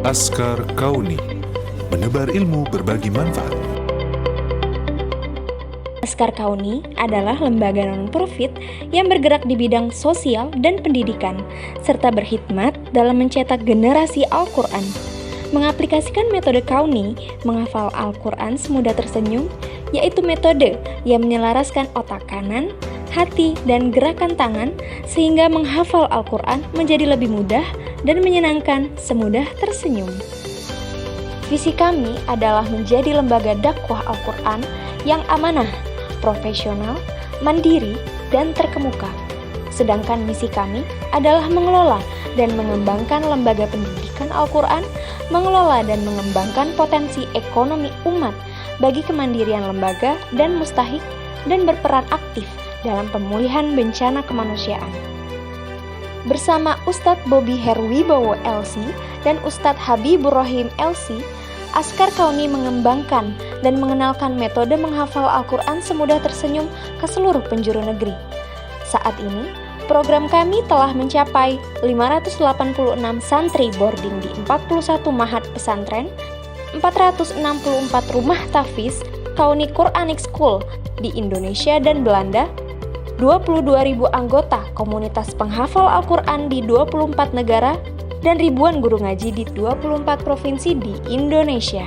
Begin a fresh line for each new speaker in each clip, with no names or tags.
Askar Kauni, menebar ilmu berbagi manfaat.
Askar Kauni adalah lembaga non-profit yang bergerak di bidang sosial dan pendidikan, serta berkhidmat dalam mencetak generasi Al-Quran. Mengaplikasikan metode Kauni, menghafal Al-Quran semudah tersenyum, yaitu metode yang menyelaraskan otak kanan, hati, dan gerakan tangan sehingga menghafal Al-Quran menjadi lebih mudah dan menyenangkan semudah tersenyum. Visi kami adalah menjadi lembaga dakwah Al-Quran yang amanah, profesional, mandiri, dan terkemuka. Sedangkan misi kami adalah mengelola dan mengembangkan lembaga pendidikan Al-Quran, mengelola dan mengembangkan potensi ekonomi umat bagi kemandirian lembaga dan mustahik, dan berperan aktif dalam pemulihan bencana kemanusiaan. Bersama Ustadz Bobby Herwibowo LC dan Ustadz Habibur Rahim LC, Askar Kauni mengembangkan dan mengenalkan metode menghafal Al-Quran semudah tersenyum ke seluruh penjuru negeri. Saat ini, program kami telah mencapai 586 santri boarding di 41 mahat pesantren, 464 rumah tahfiz Kauni Quranic School di Indonesia dan Belanda, 22.000 anggota komunitas penghafal Al-Quran di 24 negara, dan ribuan guru ngaji di 24 provinsi di Indonesia.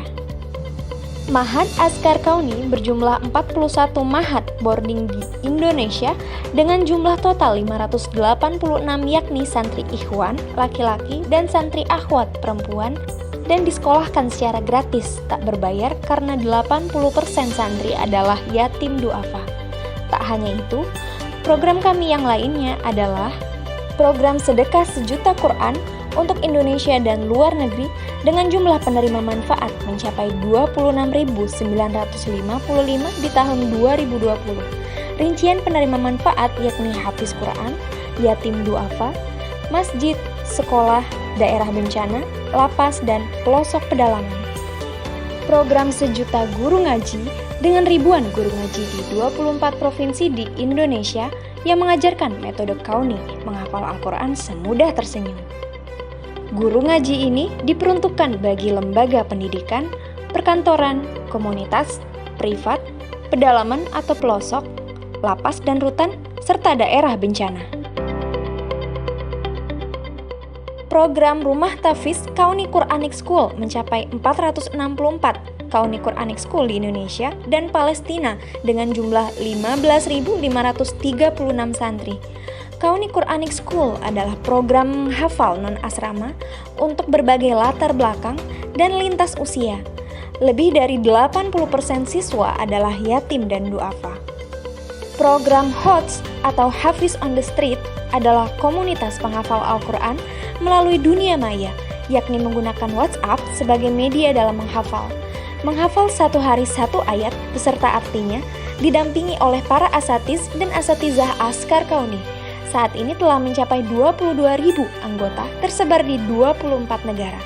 Mahat Askar Kauni berjumlah 41 mahat boarding di Indonesia dengan jumlah total 586 yakni santri ikhwan laki-laki dan santri akhwat perempuan, dan disekolahkan secara gratis tak berbayar karena 80% santri adalah yatim duafa. Tak hanya itu, program kami yang lainnya adalah program sedekah 1 juta Quran untuk Indonesia dan luar negeri dengan jumlah penerima manfaat mencapai 26.955 di tahun 2020. Rincian penerima manfaat yakni hafiz Quran, yatim duafa, masjid, sekolah, daerah bencana, lapas, dan pelosok pedalaman. Program 1 juta guru ngaji dengan ribuan guru ngaji di 24 provinsi di Indonesia yang mengajarkan metode Kauni menghafal Al-Quran semudah tersenyum. Guru ngaji ini diperuntukkan bagi lembaga pendidikan, perkantoran, komunitas, privat, pedalaman atau pelosok, lapas dan rutan, serta daerah bencana. Program Rumah Tahfiz Kauni Quranic School mencapai 464 Kauni Quranic School di Indonesia dan Palestina dengan jumlah 15.536 santri. Kauni Quranic School adalah program hafal non-asrama untuk berbagai latar belakang dan lintas usia. Lebih dari 80% siswa adalah yatim dan duafa. Program HOTS atau Hafiz on the Street adalah komunitas penghafal Al-Quran melalui dunia maya, yakni menggunakan WhatsApp sebagai media dalam menghafal. Menghafal 1 hari 1 ayat beserta artinya didampingi oleh para asatiz dan asatizah Askar Kauni. Saat ini telah mencapai 22.000 anggota tersebar di 24 negara.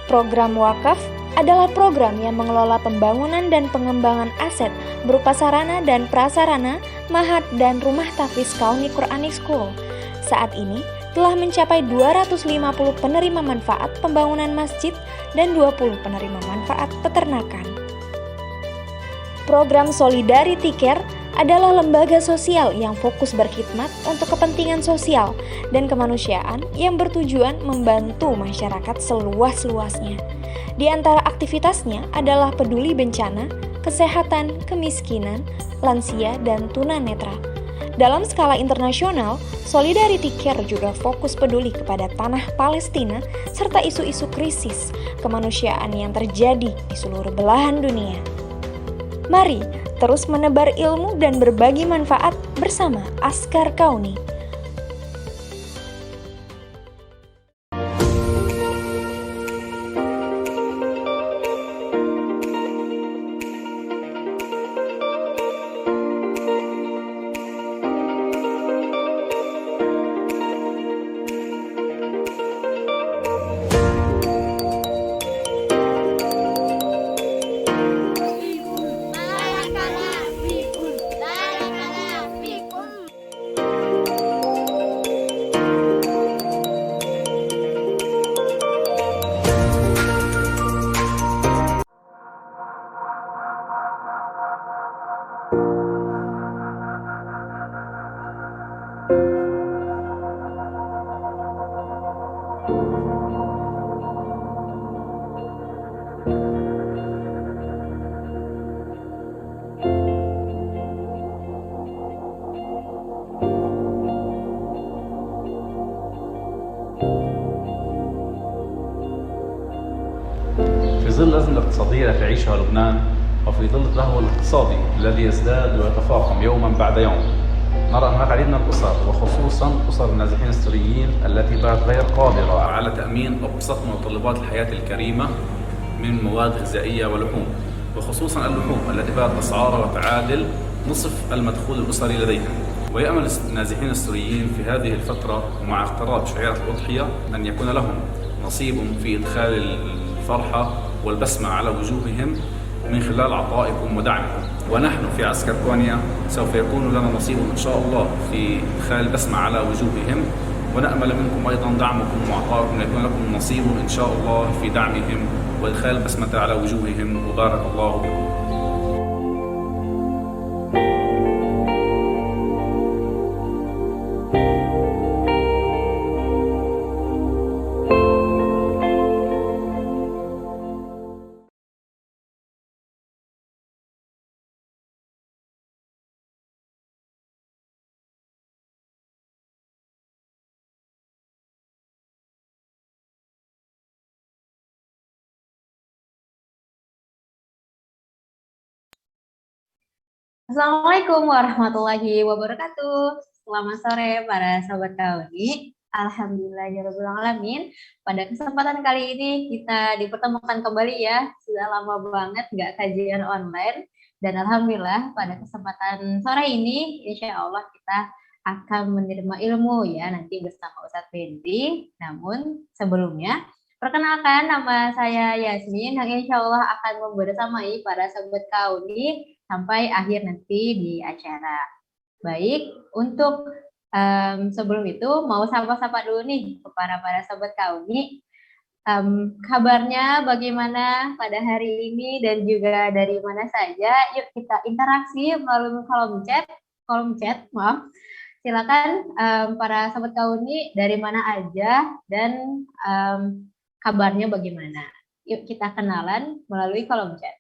Program wakaf adalah program yang mengelola pembangunan dan pengembangan aset berupa sarana dan prasarana, mahat dan rumah tahfiz Kauni Quranic School. Saat ini telah mencapai 250 penerima manfaat pembangunan masjid dan 20 penerima manfaat peternakan. Program Solidarity Care adalah lembaga sosial yang fokus berkhidmat untuk kepentingan sosial dan kemanusiaan yang bertujuan membantu masyarakat seluas-luasnya. Di antara aktivitasnya adalah peduli bencana, kesehatan, kemiskinan, lansia, dan tunanetra. Dalam skala internasional, Solidarity Care juga fokus peduli kepada tanah Palestina serta isu-isu krisis kemanusiaan yang terjadi di seluruh belahan dunia. Mari terus menebar ilmu dan berbagi manfaat bersama Askar Kauni.
ظل الأزمة الاقتصادية التي تعيشها لبنان وفي ظل التدهور الاقتصادي الذي يزداد ويتفاقم يوما بعد يوم، نرى هناك العديد من الأسر وخصوصا أسر النازحين السوريين التي باتت غير قادرة على تأمين أبسط متطلبات الحياة الكريمة من مواد غذائية ولحوم، وخصوصا اللحوم التي باتت أسعارها تعادل نصف المدخول الأسري لديهم. ويأمل النازحين السوريين في هذه الفترة ومع اقتراب شعيرة الأضحية أن يكون لهم نصيب في إدخال الفرحة والبسمة على وجوههم من خلال عطائكم ودعمكم. ونحن في عسكر كونيا سوف يكون لنا نصيب إن شاء الله في إدخال البسمة على وجوههم، ونأمل منكم أيضا دعمكم وعطائكم ليكون لكم نصيب إن شاء الله في دعمهم وإدخال البسمة على وجوههم. وبارك الله بكم.
Assalamualaikum warahmatullahi wabarakatuh. Selamat sore para sobat Kauni. Alhamdulillahirrahmanirrahim. Pada kesempatan kali ini kita dipertemukan kembali ya. Sudah lama banget nggak kajian online. Dan alhamdulillah pada kesempatan sore ini insya Allah kita akan menerima ilmu ya nanti bersama Ustadz Fendi. Namun sebelumnya perkenalkan, nama saya Yasmin yang insya Allah akan membersamai para sobat Kauni sampai akhir nanti di acara. Baik, untuk sebelum itu mau sapa-sapa dulu nih kepada para sobat Kauni. Kabarnya bagaimana pada hari ini dan juga dari mana saja? Yuk kita interaksi melalui kolom chat, maaf. Silakan para sobat Kauni dari mana aja dan kabarnya bagaimana? Yuk kita kenalan melalui kolom chat.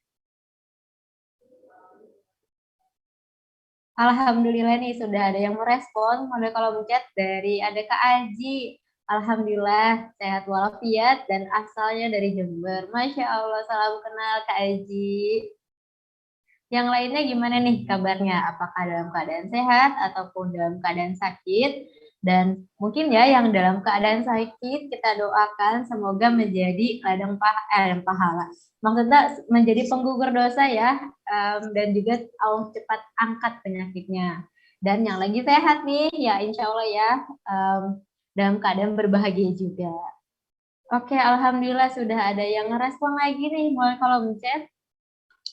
Alhamdulillah nih sudah ada yang merespon melalui kolom chat dari ada Kak Aji. Alhamdulillah sehat walafiat dan asalnya dari Jember. Masya Allah, salam kenal Kak Aji. Yang lainnya gimana nih kabarnya? Apakah dalam keadaan sehat ataupun dalam keadaan sakit? Dan mungkin ya yang dalam keadaan sakit kita doakan semoga menjadi ladang pahala. Maksudnya menjadi penggugur dosa ya, dan juga Allah cepat angkat penyakitnya. Dan yang lagi sehat nih ya insya Allah ya dalam keadaan berbahagia juga. Oke, alhamdulillah sudah ada yang ngerespon lagi nih mulai kolom chat,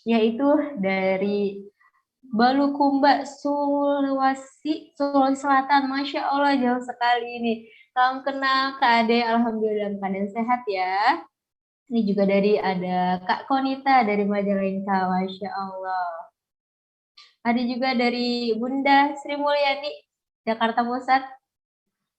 yaitu dari Balukumba, Sulawesi Selatan. Masya Allah jauh sekali ini. Salam kenal Kak Ade, alhamdulillah dalam keadaan sehat ya. Ini juga dari ada Kak Konita dari Majalengka, Masya Allah. Ada juga dari Bunda Sri Mulyani, Jakarta Pusat.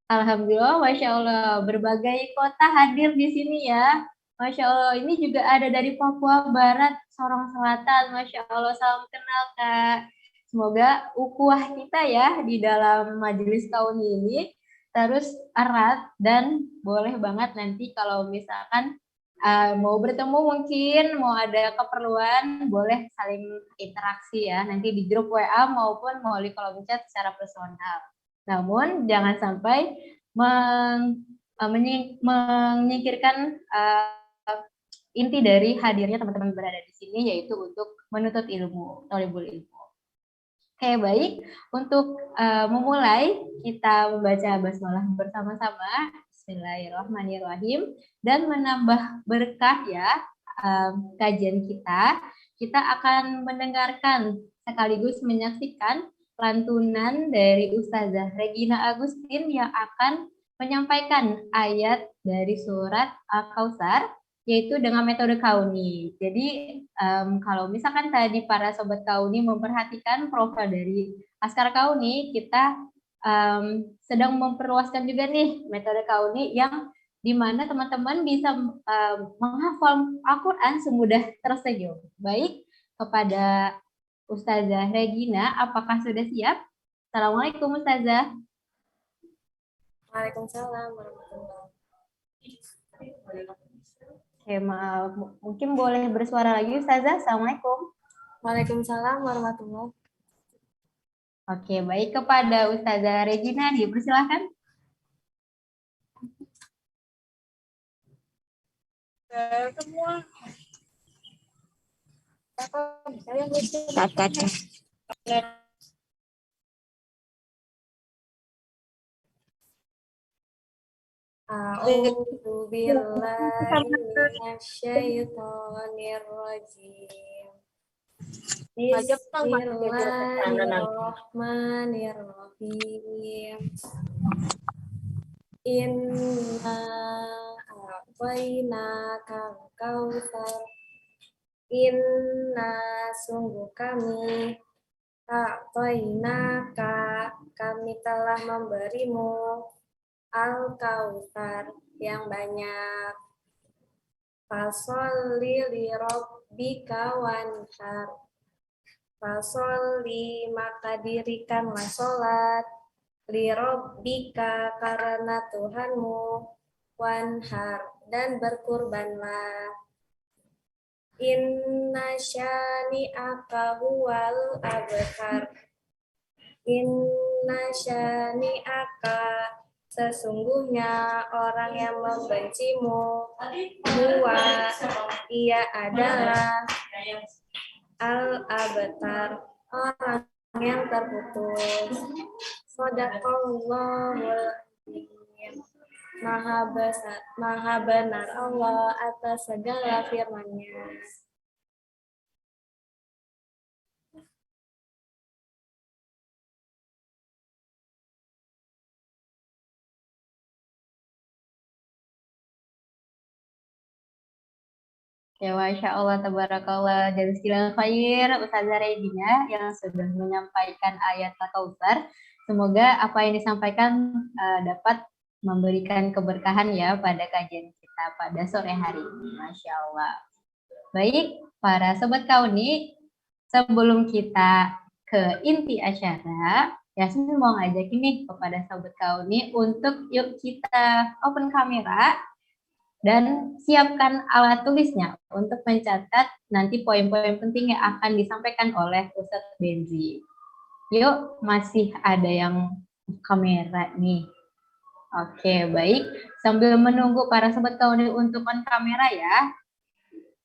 Alhamdulillah, Masya Allah, berbagai kota hadir di sini ya. Masya Allah, ini juga ada dari Papua Barat, Sorong Selatan. Masya Allah, salam kenal Kak. Semoga ukhuwah kita ya di dalam majelis tahun ini terus erat dan boleh banget nanti kalau misalkan mau bertemu mungkin mau ada keperluan boleh saling interaksi ya nanti di grup WA maupun melalui kolom chat secara personal. Namun jangan sampai menyingkirkan inti dari hadirnya teman-teman berada di sini yaitu untuk menuntut ilmu, thalibul ilmu. Oke, baik. Untuk memulai kita membaca basmalah bersama-sama. Bismillahirrahmanirrahim. Dan menambah berkah ya kajian kita. Kita akan mendengarkan sekaligus menyaksikan lantunan dari Ustazah Regina Agustin yang akan menyampaikan ayat dari surat Al-Kautsar yaitu dengan metode Kauni. Jadi kalau misalkan tadi para sobat Kauni memperhatikan profil dari Askar Kauni, kita sedang memperluaskan juga nih metode Kauni yang dimana teman-teman bisa menghafal Al-Quran semudah tersenyum. Baik, kepada Ustazah Regina, apakah sudah siap? Assalamualaikum Ustazah.
Waalaikumsalam warahmatullahi wabarakatuh.
Oke, maaf. Mungkin boleh bersuara lagi Ustazah. Assalamualaikum.
Waalaikumsalam warahmatullahi.
Oke, baik, kepada Ustazah Regina dipersilahkan.
Semua. A'udzu billahi minasyaitonir rajim. Bismillahirrahmanirrahim. Inna a'tainaka kautsar. Inna sungguh kami a'tainaka kami telah memberimu al-kautsar yang banyak. Fasholli li rabbika wanhar. Fasholli maka dirikanlah sholat li rabbika karena Tuhanmu wanhar dan berkurbanlah. Inna syani'aka huwal abtar. Inna syani'aka sesungguhnya orang yang membencimu huwa ia adalah al-abtar orang yang terputus. Shadaqallahul azim. Maha benar Allah atas segala firman-Nya.
Ya, Masya Allah, tabarakallah, jazakallahu khair Ustazah Regina yang sudah menyampaikan ayat Al-Kautsar. Semoga apa yang disampaikan dapat memberikan keberkahan ya pada kajian kita pada sore hari ini. Masya Allah. Baik, para sobat kauni, sebelum kita ke inti acara, Yasmin mau ngajak ini kepada sobat kauni untuk yuk kita open kamera dan siapkan alat tulisnya untuk mencatat nanti poin-poin penting yang akan disampaikan oleh Ustadz Benzi. Yuk, masih ada yang kamera nih. Oke, baik. Sambil menunggu para sobat kauni untuk on kamera ya,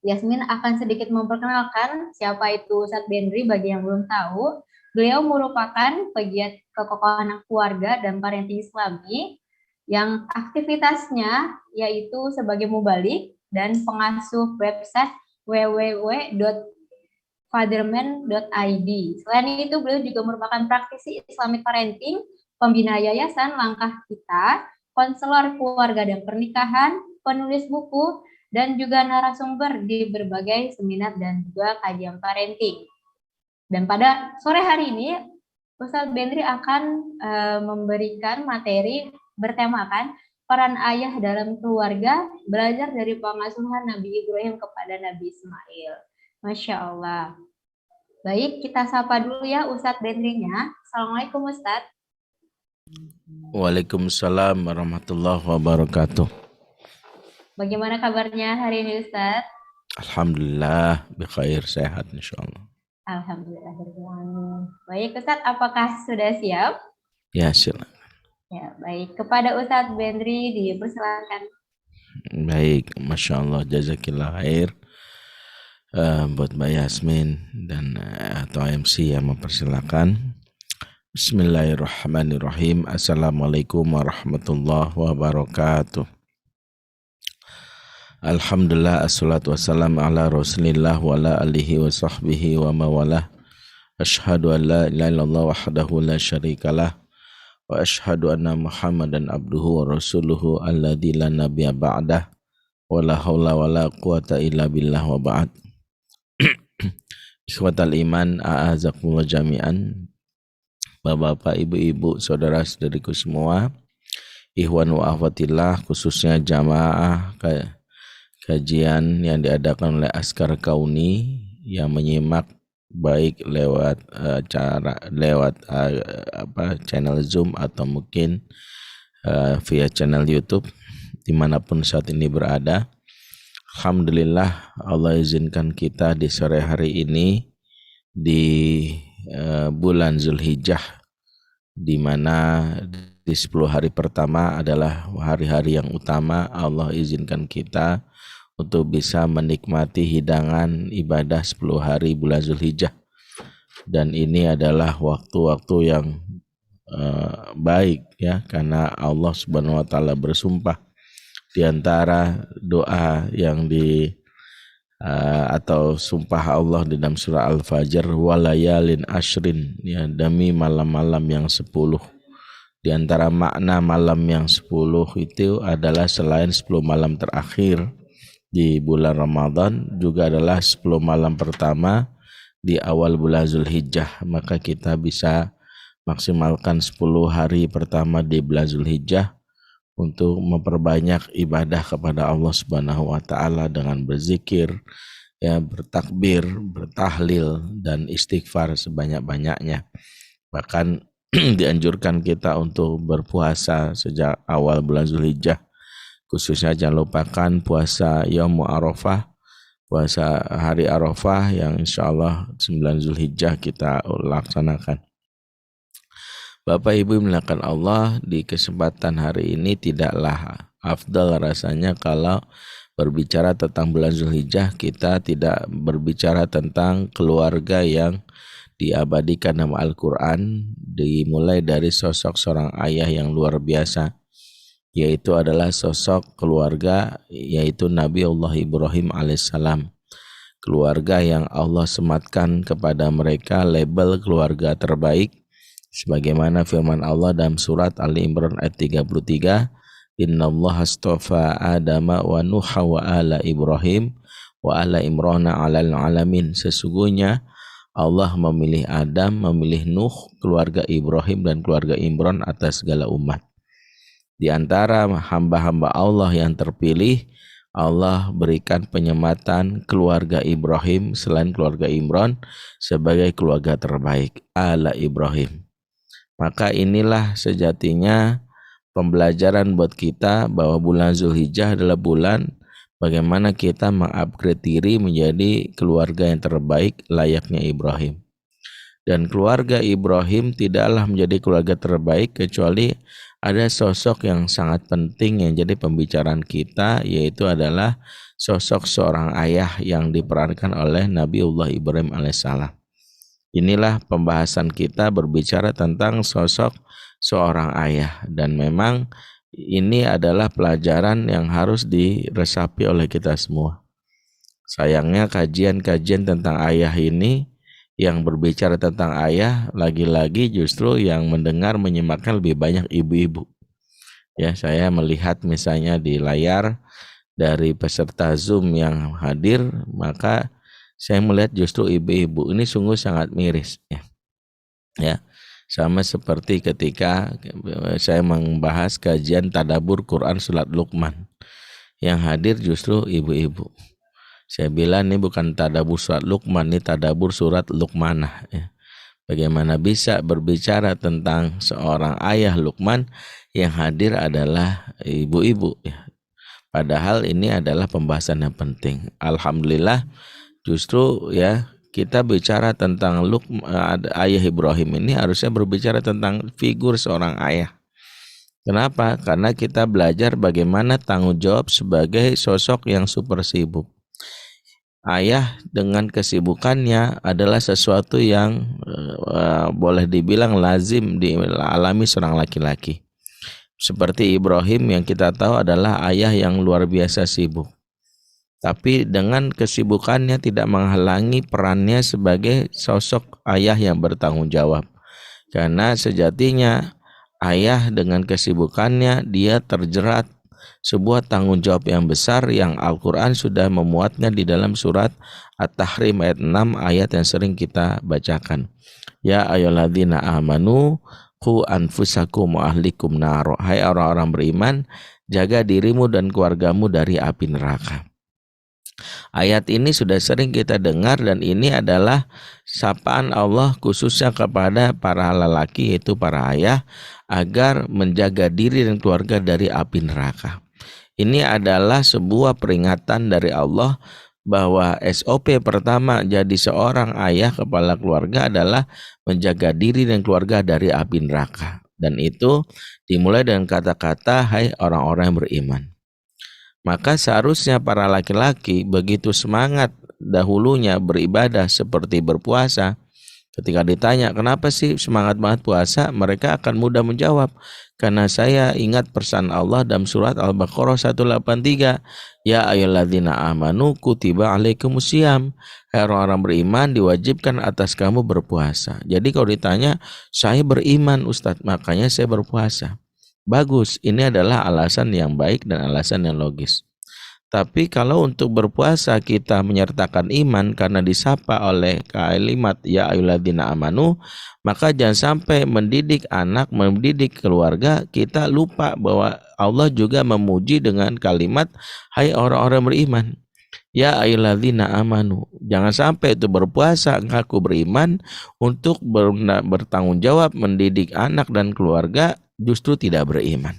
Yasmin akan sedikit memperkenalkan siapa itu Ustadz Benzi bagi yang belum tahu. Beliau merupakan pegiat kekokohan keluarga dan parenting Islami yang aktivitasnya yaitu sebagai mubalik dan pengasuh website www.fatherman.id. Selain itu, beliau juga merupakan praktisi Islamic Parenting, pembina yayasan Langkah Kita, konselor keluarga dan pernikahan, penulis buku, dan juga narasumber di berbagai seminar dan juga kajian parenting. Dan pada sore hari ini, Ustadz Benzi akan memberikan materi bertemakan peran ayah dalam keluarga, belajar dari pengasuhan Nabi Ibrahim kepada Nabi Ismail. Masya Allah. Baik, kita sapa dulu ya Ustadz Benzi-nya. Assalamualaikum Ustadz.
Waalaikumsalam warahmatullahi wabarakatuh.
Bagaimana kabarnya hari ini Ustadz?
Alhamdulillah, bikhair, sehat insyaallah.
Alhamdulillah. Baik Ustadz, apakah sudah siap?
Ya, silakan.
Ya, baik. Kepada Ustadz Benzi dipersilakan.
Baik, Masya Allah, jazakillah khair. Buat Mbak Yasmin dan atau MC yang mempersilakan. Bismillahirrahmanirrahim. Assalamualaikum warahmatullahi wabarakatuh. Alhamdulillah, assalatu wassalamu ala rasulillah wa ala alihi wa sahbihi wa mawalah. Ashhadu an la ilaha illallah wahdahu la syarikalah wa ashhadu anna Muhammadan abduhu wa rasuluhu alladzi la nabiyya ba'dah wa la haula wa la quwata illa billah wa ba'd. Ikhwatal iman, a'azakumullah jami'an. Bapak-bapak, ibu-ibu, saudara-saudariku semua, ikhwan wa akhwatillah, khususnya jamaah kajian yang diadakan oleh Askar Kauni yang menyimak baik lewat channel Zoom atau mungkin via channel YouTube dimanapun saat ini berada. Alhamdulillah Allah izinkan kita di sore hari ini di bulan Zulhijjah, di mana di 10 hari pertama adalah hari-hari yang utama. Allah izinkan kita untuk bisa menikmati hidangan ibadah 10 hari bulan Zulhijjah, dan ini adalah waktu-waktu yang baik ya, karena Allah Subhanahu wa taala bersumpah di antara doa yang atau sumpah Allah di dalam surah Al-Fajr, walayalin ashrin, ya, demi malam-malam yang 10. Di antara makna malam yang 10 itu adalah selain 10 malam terakhir di bulan Ramadan, juga adalah 10 malam pertama di awal bulan Zulhijjah. Maka kita bisa maksimalkan 10 hari pertama di bulan Zulhijjah untuk memperbanyak ibadah kepada Allah Subhanahu wa taala dengan berzikir, ya, bertakbir, bertahlil dan istighfar sebanyak-banyaknya. Bahkan dianjurkan kita untuk berpuasa sejak awal bulan Zulhijjah. Khususnya jangan lupakan puasa Yaum Arafah, puasa hari Arafah yang insyaallah 9 Zulhijjah kita laksanakan. Bapak Ibu melakukan Allah, di kesempatan hari ini tidaklah afdal rasanya kalau berbicara tentang bulan Zulhijjah kita tidak berbicara tentang keluarga yang diabadikan nama Al-Quran, dimulai dari sosok seorang ayah yang luar biasa, yaitu adalah sosok keluarga, yaitu Nabi Allah Ibrahim alaihissalam. Keluarga yang Allah sematkan kepada mereka label keluarga terbaik, sebagaimana firman Allah dalam surat Ali Imran ayat 33, Innallaha astafa Adama wa Nuha wa ala Ibrahim wa ala Imrana alal alamin. Sesungguhnya Allah memilih Adam, memilih Nuh, keluarga Ibrahim dan keluarga Imran atas segala umat. Di antara hamba-hamba Allah yang terpilih, Allah berikan penyematan keluarga Ibrahim selain keluarga Imran sebagai keluarga terbaik, ala Ibrahim. Maka inilah sejatinya pembelajaran buat kita bahwa bulan Zulhijjah adalah bulan bagaimana kita mengupgrade diri menjadi keluarga yang terbaik layaknya Ibrahim. Dan keluarga Ibrahim tidaklah menjadi keluarga terbaik kecuali ada sosok yang sangat penting yang jadi pembicaraan kita, yaitu adalah sosok seorang ayah yang diperankan oleh Nabiullah Ibrahim alaihissalam. Inilah pembahasan kita berbicara tentang sosok seorang ayah, dan memang ini adalah pelajaran yang harus diresapi oleh kita semua. Sayangnya kajian-kajian tentang ayah ini yang berbicara tentang ayah, lagi-lagi justru yang mendengar menyimakkan lebih banyak ibu-ibu. Ya, saya melihat misalnya di layar dari peserta Zoom yang hadir, maka saya melihat justru ibu-ibu ini sungguh sangat miris, ya. Sama seperti ketika saya membahas kajian tadabbur Quran surat Luqman, yang hadir justru ibu-ibu. Saya bilang ini bukan tadabbur surat Luqman, ini tadabbur surat Luqmanah, ya. Bagaimana bisa berbicara tentang seorang ayah Luqman yang hadir adalah ibu-ibu, ya. Padahal ini adalah pembahasan yang penting. Alhamdulillah, justru ya kita bicara tentang ayah Ibrahim ini harusnya berbicara tentang figur seorang ayah. Kenapa? Karena kita belajar bagaimana tanggung jawab sebagai sosok yang super sibuk. Ayah dengan kesibukannya adalah sesuatu yang boleh dibilang lazim dialami seorang laki-laki. Seperti Ibrahim yang kita tahu adalah ayah yang luar biasa sibuk. Tapi dengan kesibukannya tidak menghalangi perannya sebagai sosok ayah yang bertanggung jawab. Karena sejatinya ayah dengan kesibukannya dia terjerat sebuah tanggung jawab yang besar yang Al-Quran sudah memuatnya di dalam surat At-Tahrim ayat 6, ayat yang sering kita bacakan. Ya ayyuhalladzina amanu qu anfusakum wa ahlikum nar. Hai orang-orang beriman, jaga dirimu dan keluargamu dari api neraka. Ayat ini sudah sering kita dengar, dan ini adalah sapaan Allah khususnya kepada para lelaki, yaitu para ayah, agar menjaga diri dan keluarga dari api neraka. Ini adalah sebuah peringatan dari Allah bahwa SOP pertama jadi seorang ayah kepala keluarga adalah menjaga diri dan keluarga dari api neraka. Dan itu dimulai dengan kata-kata, hai orang-orang yang beriman. Maka seharusnya para laki-laki begitu semangat dahulunya beribadah seperti berpuasa, ketika ditanya kenapa sih semangat banget puasa, mereka akan mudah menjawab, karena saya ingat pesan Allah dalam surat Al-Baqarah 183, ya ayyuhalladzina amanu kutiba alaikumusiyam, hai orang-orang beriman diwajibkan atas kamu berpuasa. Jadi kalau ditanya, saya beriman Ustadz, makanya saya berpuasa. Bagus, ini adalah alasan yang baik dan alasan yang logis. Tapi kalau untuk berpuasa kita menyertakan iman karena disapa oleh kalimat ya ayyuhalladzina amanu, maka jangan sampai mendidik anak, mendidik keluarga, kita lupa bahwa Allah juga memuji dengan kalimat hai orang-orang beriman. Ya ayyuhalladzina amanu. Jangan sampai itu berpuasa ngaku beriman, untuk bertanggung jawab mendidik anak dan keluarga justru tidak beriman.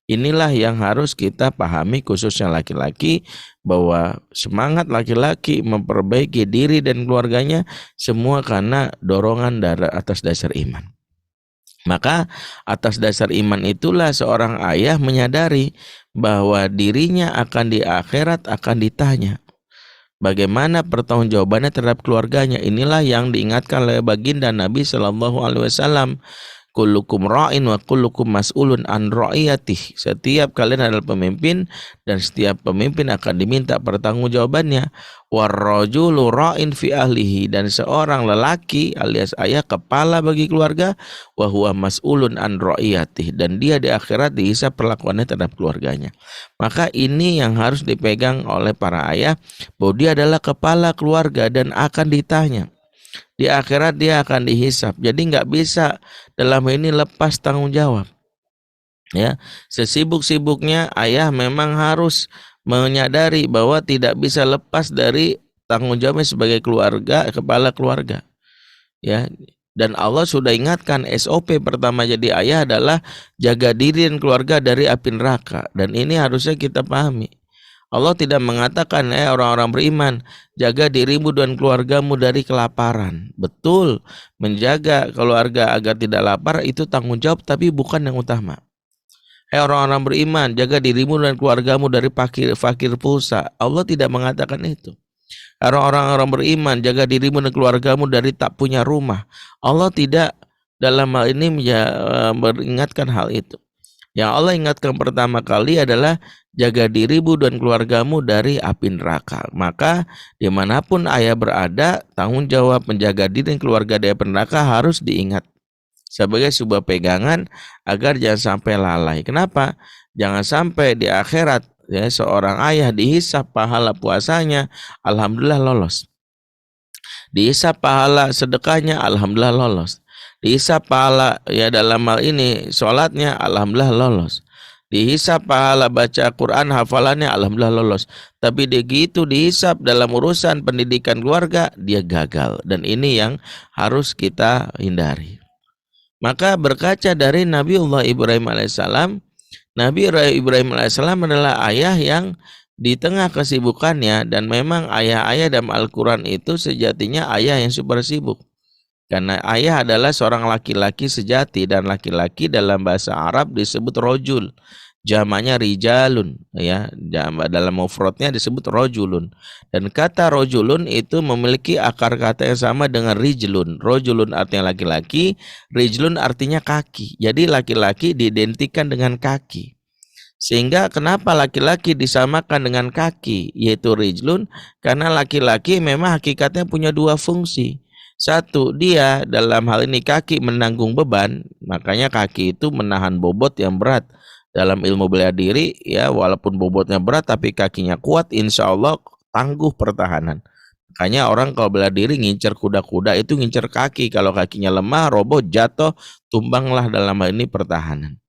Inilah yang harus kita pahami khususnya laki-laki, bahwa semangat laki-laki memperbaiki diri dan keluarganya semua karena dorongan atas dasar iman. Maka atas dasar iman itulah seorang ayah menyadari bahwa dirinya akan di akhirat akan ditanya bagaimana pertanggungjawabannya terhadap keluarganya. Inilah yang diingatkan oleh baginda Nabi SAW. Kullukum ra'in wa kullukum mas'ulun an ra'iyatih. Setiap kalian adalah pemimpin dan setiap pemimpin akan diminta pertanggungjawabannya. Warrajulu ra'in fi ahlihi, dan seorang lelaki alias ayah kepala bagi keluarga, wa huwa mas'ulun an ra'iyatih, dan dia di akhirat dihisab perlakuannya terhadap keluarganya. Maka ini yang harus dipegang oleh para ayah, bahwa dia adalah kepala keluarga dan akan ditanya. Di akhirat dia akan dihisap. Jadi nggak bisa dalam ini lepas tanggung jawab. Ya, sesibuk-sibuknya ayah memang harus menyadari bahwa tidak bisa lepas dari tanggung jawabnya sebagai keluarga, kepala keluarga. Ya, dan Allah sudah ingatkan SOP pertama jadi ayah adalah jaga diri dan keluarga dari api neraka. Dan ini harusnya kita pahami. Allah tidak mengatakan orang-orang beriman jaga dirimu dan keluargamu dari kelaparan. Betul, menjaga keluarga agar tidak lapar itu tanggung jawab, tapi bukan yang utama. Orang-orang beriman jaga dirimu dan keluargamu dari fakir pulsa. Allah tidak mengatakan itu. Orang-orang beriman jaga dirimu dan keluargamu dari tak punya rumah. Allah tidak dalam hal ini mengingatkan hal itu. Yang Allah ingatkan pertama kali adalah jaga dirimu dan keluargamu dari api neraka. Maka dimanapun ayah berada, tanggung jawab menjaga diri dan keluarga dari api neraka harus diingat sebagai sebuah pegangan agar jangan sampai lalai. Kenapa? Jangan sampai di akhirat ya, seorang ayah dihisap pahala puasanya, alhamdulillah lolos. Dihisap pahala sedekahnya, alhamdulillah lolos. Dihisap pahala ya dalam hal ini sholatnya, alhamdulillah lolos. Dihisap pahala baca Quran hafalannya, alhamdulillah lolos. Tapi begitu dihisap dalam urusan pendidikan keluarga, dia gagal. Dan ini yang harus kita hindari. Maka berkaca dari Nabiullah Ibrahim alaihissalam, Nabi Ibrahim alaihissalam adalah ayah yang di tengah kesibukannya, dan memang ayah-ayah dalam Al-Quran itu sejatinya ayah yang super sibuk. Karena ayah adalah seorang laki-laki sejati, dan laki-laki dalam bahasa Arab disebut rojul, jamaknya rijalun, ya, dalam mufradnya disebut rojulun. Dan kata rojulun itu memiliki akar kata yang sama dengan rijlun. Rojulun artinya laki-laki, rijlun artinya kaki. Jadi laki-laki diidentikan dengan kaki. Sehingga kenapa laki-laki disamakan dengan kaki, yaitu rijlun? Karena laki-laki memang hakikatnya punya dua fungsi. Satu, dia dalam hal ini kaki menanggung beban, makanya kaki itu menahan bobot yang berat. Dalam ilmu bela diri, ya walaupun bobotnya berat tapi kakinya kuat, insya Allah tangguh pertahanan. Makanya orang kalau bela diri ngincer kuda-kuda itu ngincer kaki, kalau kakinya lemah, roboh, jatuh, tumbanglah dalam hal ini pertahanan.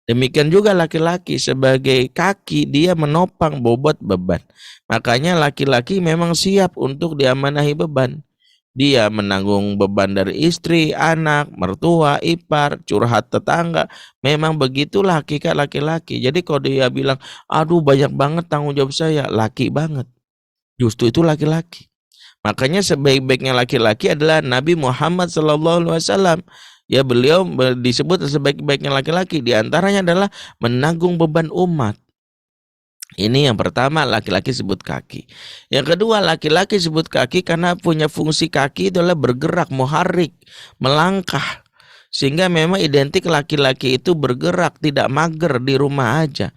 Demikian juga laki-laki sebagai kaki, dia menopang bobot beban. Makanya laki-laki memang siap untuk diamanahi beban. dia menanggung beban dari istri, anak, mertua, ipar, curhat tetangga. Memang begitulah hakikat laki-laki. Jadi kalau dia bilang, aduh banyak banget tanggung jawab saya, laki banget. Justru itu laki-laki. Makanya sebaik-baiknya laki-laki adalah Nabi Muhammad SAW. Ya, beliau disebut sebaik-baiknya laki-laki. Di antaranya adalah menanggung beban umat. Ini yang pertama, laki-laki sebut kaki. Yang kedua, laki-laki sebut kaki karena punya fungsi kaki itulah bergerak, muharrik, melangkah. Sehingga memang identik laki-laki itu bergerak, tidak mager di rumah aja.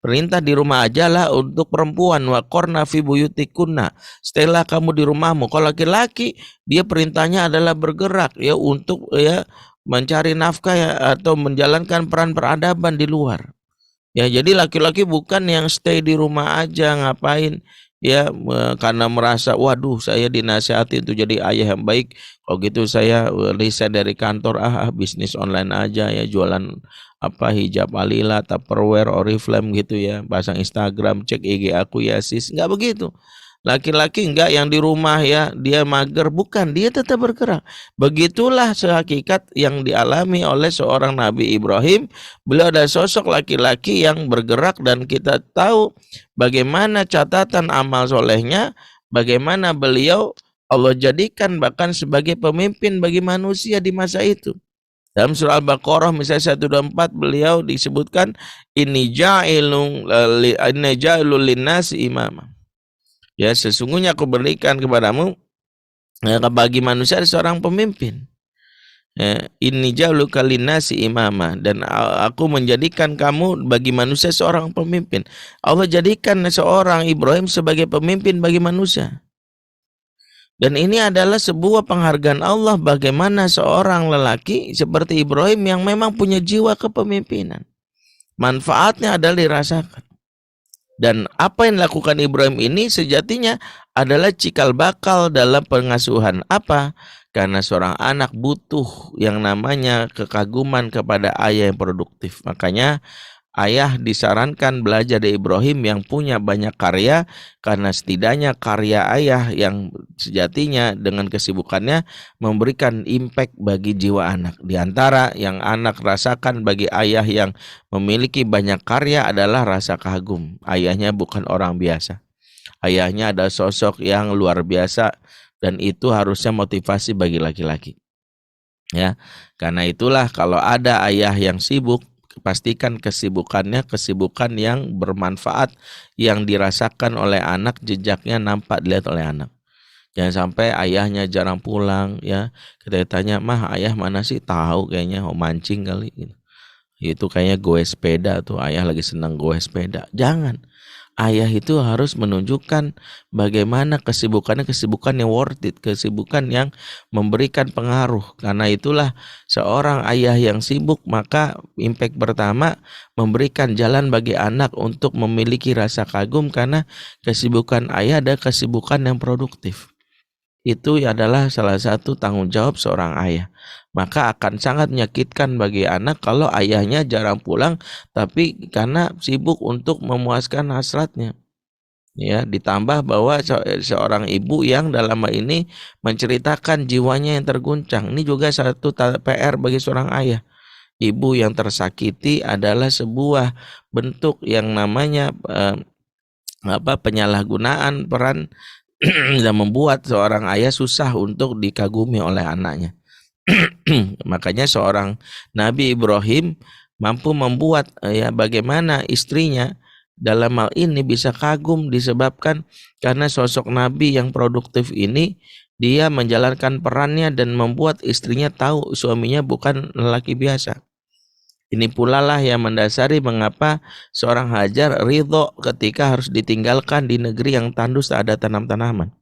Perintah di rumah aja lah untuk perempuan, waqarna fi buyutikunna. Staylah kamu di rumahmu. Kalau laki-laki, dia perintahnya adalah bergerak ya untuk ya mencari nafkah ya, atau menjalankan peran peradaban di luar. Ya, jadi laki-laki bukan yang stay di rumah aja ngapain ya karena merasa waduh saya dinasihati untuk jadi ayah yang baik. Kalau gitu saya resign dari kantor, bisnis online aja ya, jualan hijab Alila, Tupperware, Oriflame gitu ya, pasang Instagram, cek IG aku ya sis. Enggak begitu. Laki-laki enggak yang di rumah ya dia mager, bukan, dia tetap bergerak. Begitulah sehakikat yang dialami oleh seorang Nabi Ibrahim. Beliau ada sosok laki-laki yang bergerak dan kita tahu bagaimana catatan amal solehnya, bagaimana beliau Allah jadikan bahkan sebagai pemimpin bagi manusia di masa itu. Dalam surah Al-Baqarah misalnya 124 beliau disebutkan inni ja'ilun linnasi imama. Ya, sesungguhnya aku berikan kepadamu bagi manusia seorang pemimpin. Inni ja'aluka linnasi imama, dan aku menjadikan kamu bagi manusia seorang pemimpin. Allah jadikan seorang Ibrahim sebagai pemimpin bagi manusia. Dan ini adalah sebuah penghargaan Allah bagaimana seorang lelaki seperti Ibrahim yang memang punya jiwa kepemimpinan. Manfaatnya adalah dirasakan. Dan apa yang dilakukan Ibrahim ini sejatinya adalah cikal bakal dalam pengasuhan. Apa? Karena seorang anak butuh yang namanya kekaguman kepada ayah yang produktif. Makanya ayah disarankan belajar dari Ibrahim yang punya banyak karya, karena setidaknya karya ayah yang sejatinya dengan kesibukannya memberikan impact bagi jiwa anak. Di antara yang anak rasakan bagi ayah yang memiliki banyak karya adalah rasa kagum. Ayahnya bukan orang biasa. Ayahnya adalah sosok yang luar biasa dan itu harusnya motivasi bagi laki-laki. Ya, karena itulah kalau ada ayah yang sibuk, pastikan kesibukannya kesibukan yang bermanfaat, yang dirasakan oleh anak, jejaknya nampak dilihat oleh anak. Jangan sampai ayahnya jarang pulang ya. Kita tanya, "Mah, ayah mana sih?" Tahu kayaknya mancing kali gitu. Itu kayaknya goes sepeda tuh, ayah lagi senang goes sepeda. Jangan. Ayah itu harus menunjukkan bagaimana kesibukan yang worth it, kesibukan yang memberikan pengaruh. Karena itulah seorang ayah yang sibuk, maka impact pertama memberikan jalan bagi anak untuk memiliki rasa kagum, karena kesibukan ayah ada kesibukan yang produktif. Itu adalah salah satu tanggung jawab seorang ayah. Maka akan sangat menyakitkan bagi anak kalau ayahnya jarang pulang, tapi karena sibuk untuk memuaskan hasratnya. Ya, ditambah bahwa seorang ibu yang dalam hal ini menceritakan jiwanya yang terguncang. Ini juga satu PR bagi seorang ayah. Ibu yang tersakiti adalah sebuah bentuk yang namanya penyalahgunaan peran dan membuat seorang ayah susah untuk dikagumi oleh anaknya. Makanya seorang Nabi Ibrahim mampu membuat bagaimana istrinya dalam hal ini bisa kagum disebabkan karena sosok Nabi yang produktif ini dia menjalankan perannya dan membuat istrinya tahu suaminya bukan lelaki biasa. Ini pula lah yang mendasari mengapa seorang Hajar ridho ketika harus ditinggalkan di negeri yang tandus tak ada tanam-tanaman.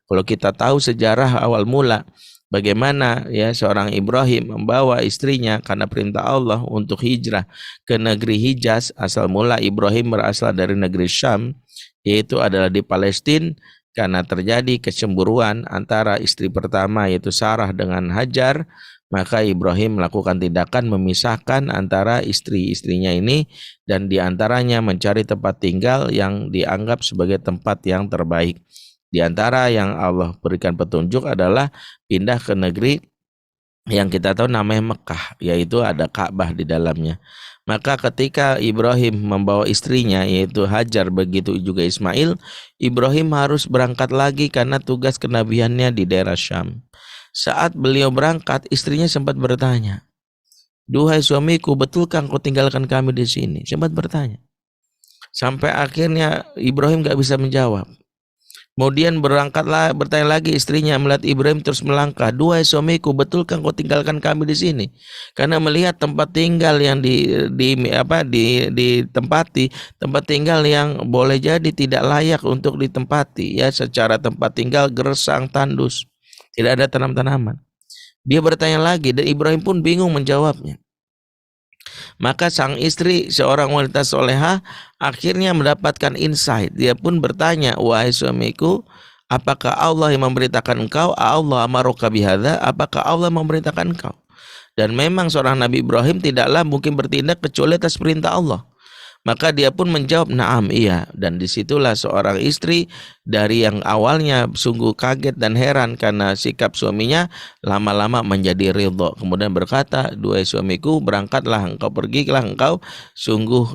Kalau kita tahu sejarah awal mula bagaimana ya seorang Ibrahim membawa istrinya karena perintah Allah untuk hijrah ke negeri Hijaz. Asal mula Ibrahim berasal dari negeri Syam, yaitu adalah di Palestina, karena terjadi kecemburuan antara istri pertama yaitu Sarah dengan Hajar. Maka Ibrahim melakukan tindakan memisahkan antara istri-istrinya ini dan diantaranya mencari tempat tinggal yang dianggap sebagai tempat yang terbaik. Di antara yang Allah berikan petunjuk adalah pindah ke negeri yang kita tahu namanya Mekah, yaitu ada Ka'bah di dalamnya. Maka ketika Ibrahim membawa istrinya yaitu Hajar, begitu juga Ismail, Ibrahim harus berangkat lagi karena tugas kenabiannya di daerah Syam. Saat beliau berangkat, istrinya sempat bertanya, "Duhai suamiku, betulkah engkau tinggalkan kami di sini?" Sempat bertanya. Sampai akhirnya Ibrahim gak bisa menjawab. Kemudian berangkatlah, bertanya lagi istrinya, melihat Ibrahim terus melangkah, "Duhai suamiku, betulkah engkau tinggalkan kami di sini?" Karena melihat tempat tinggal yang ditempati, tempat tinggal yang boleh jadi tidak layak untuk ditempati, ya, secara tempat tinggal gersang, tandus, tidak ada tanam-tanaman. Dia bertanya lagi dan Ibrahim pun bingung menjawabnya. Maka sang istri, seorang wanita soleha, akhirnya mendapatkan insight. Dia pun bertanya, "Wahai suamiku, apakah Allah yang memberitakan engkau? Allah amaruka bihadza? Apakah Allah memberitakan engkau?" Dan memang seorang Nabi Ibrahim tidaklah mungkin bertindak kecuali atas perintah Allah. Maka dia pun menjawab, "Na'am, iya." Dan disitulah seorang istri dari yang awalnya sungguh kaget dan heran karena sikap suaminya, lama-lama menjadi ridho. Kemudian berkata, "Duhai suamiku, berangkatlah engkau, pergilah engkau. Sungguh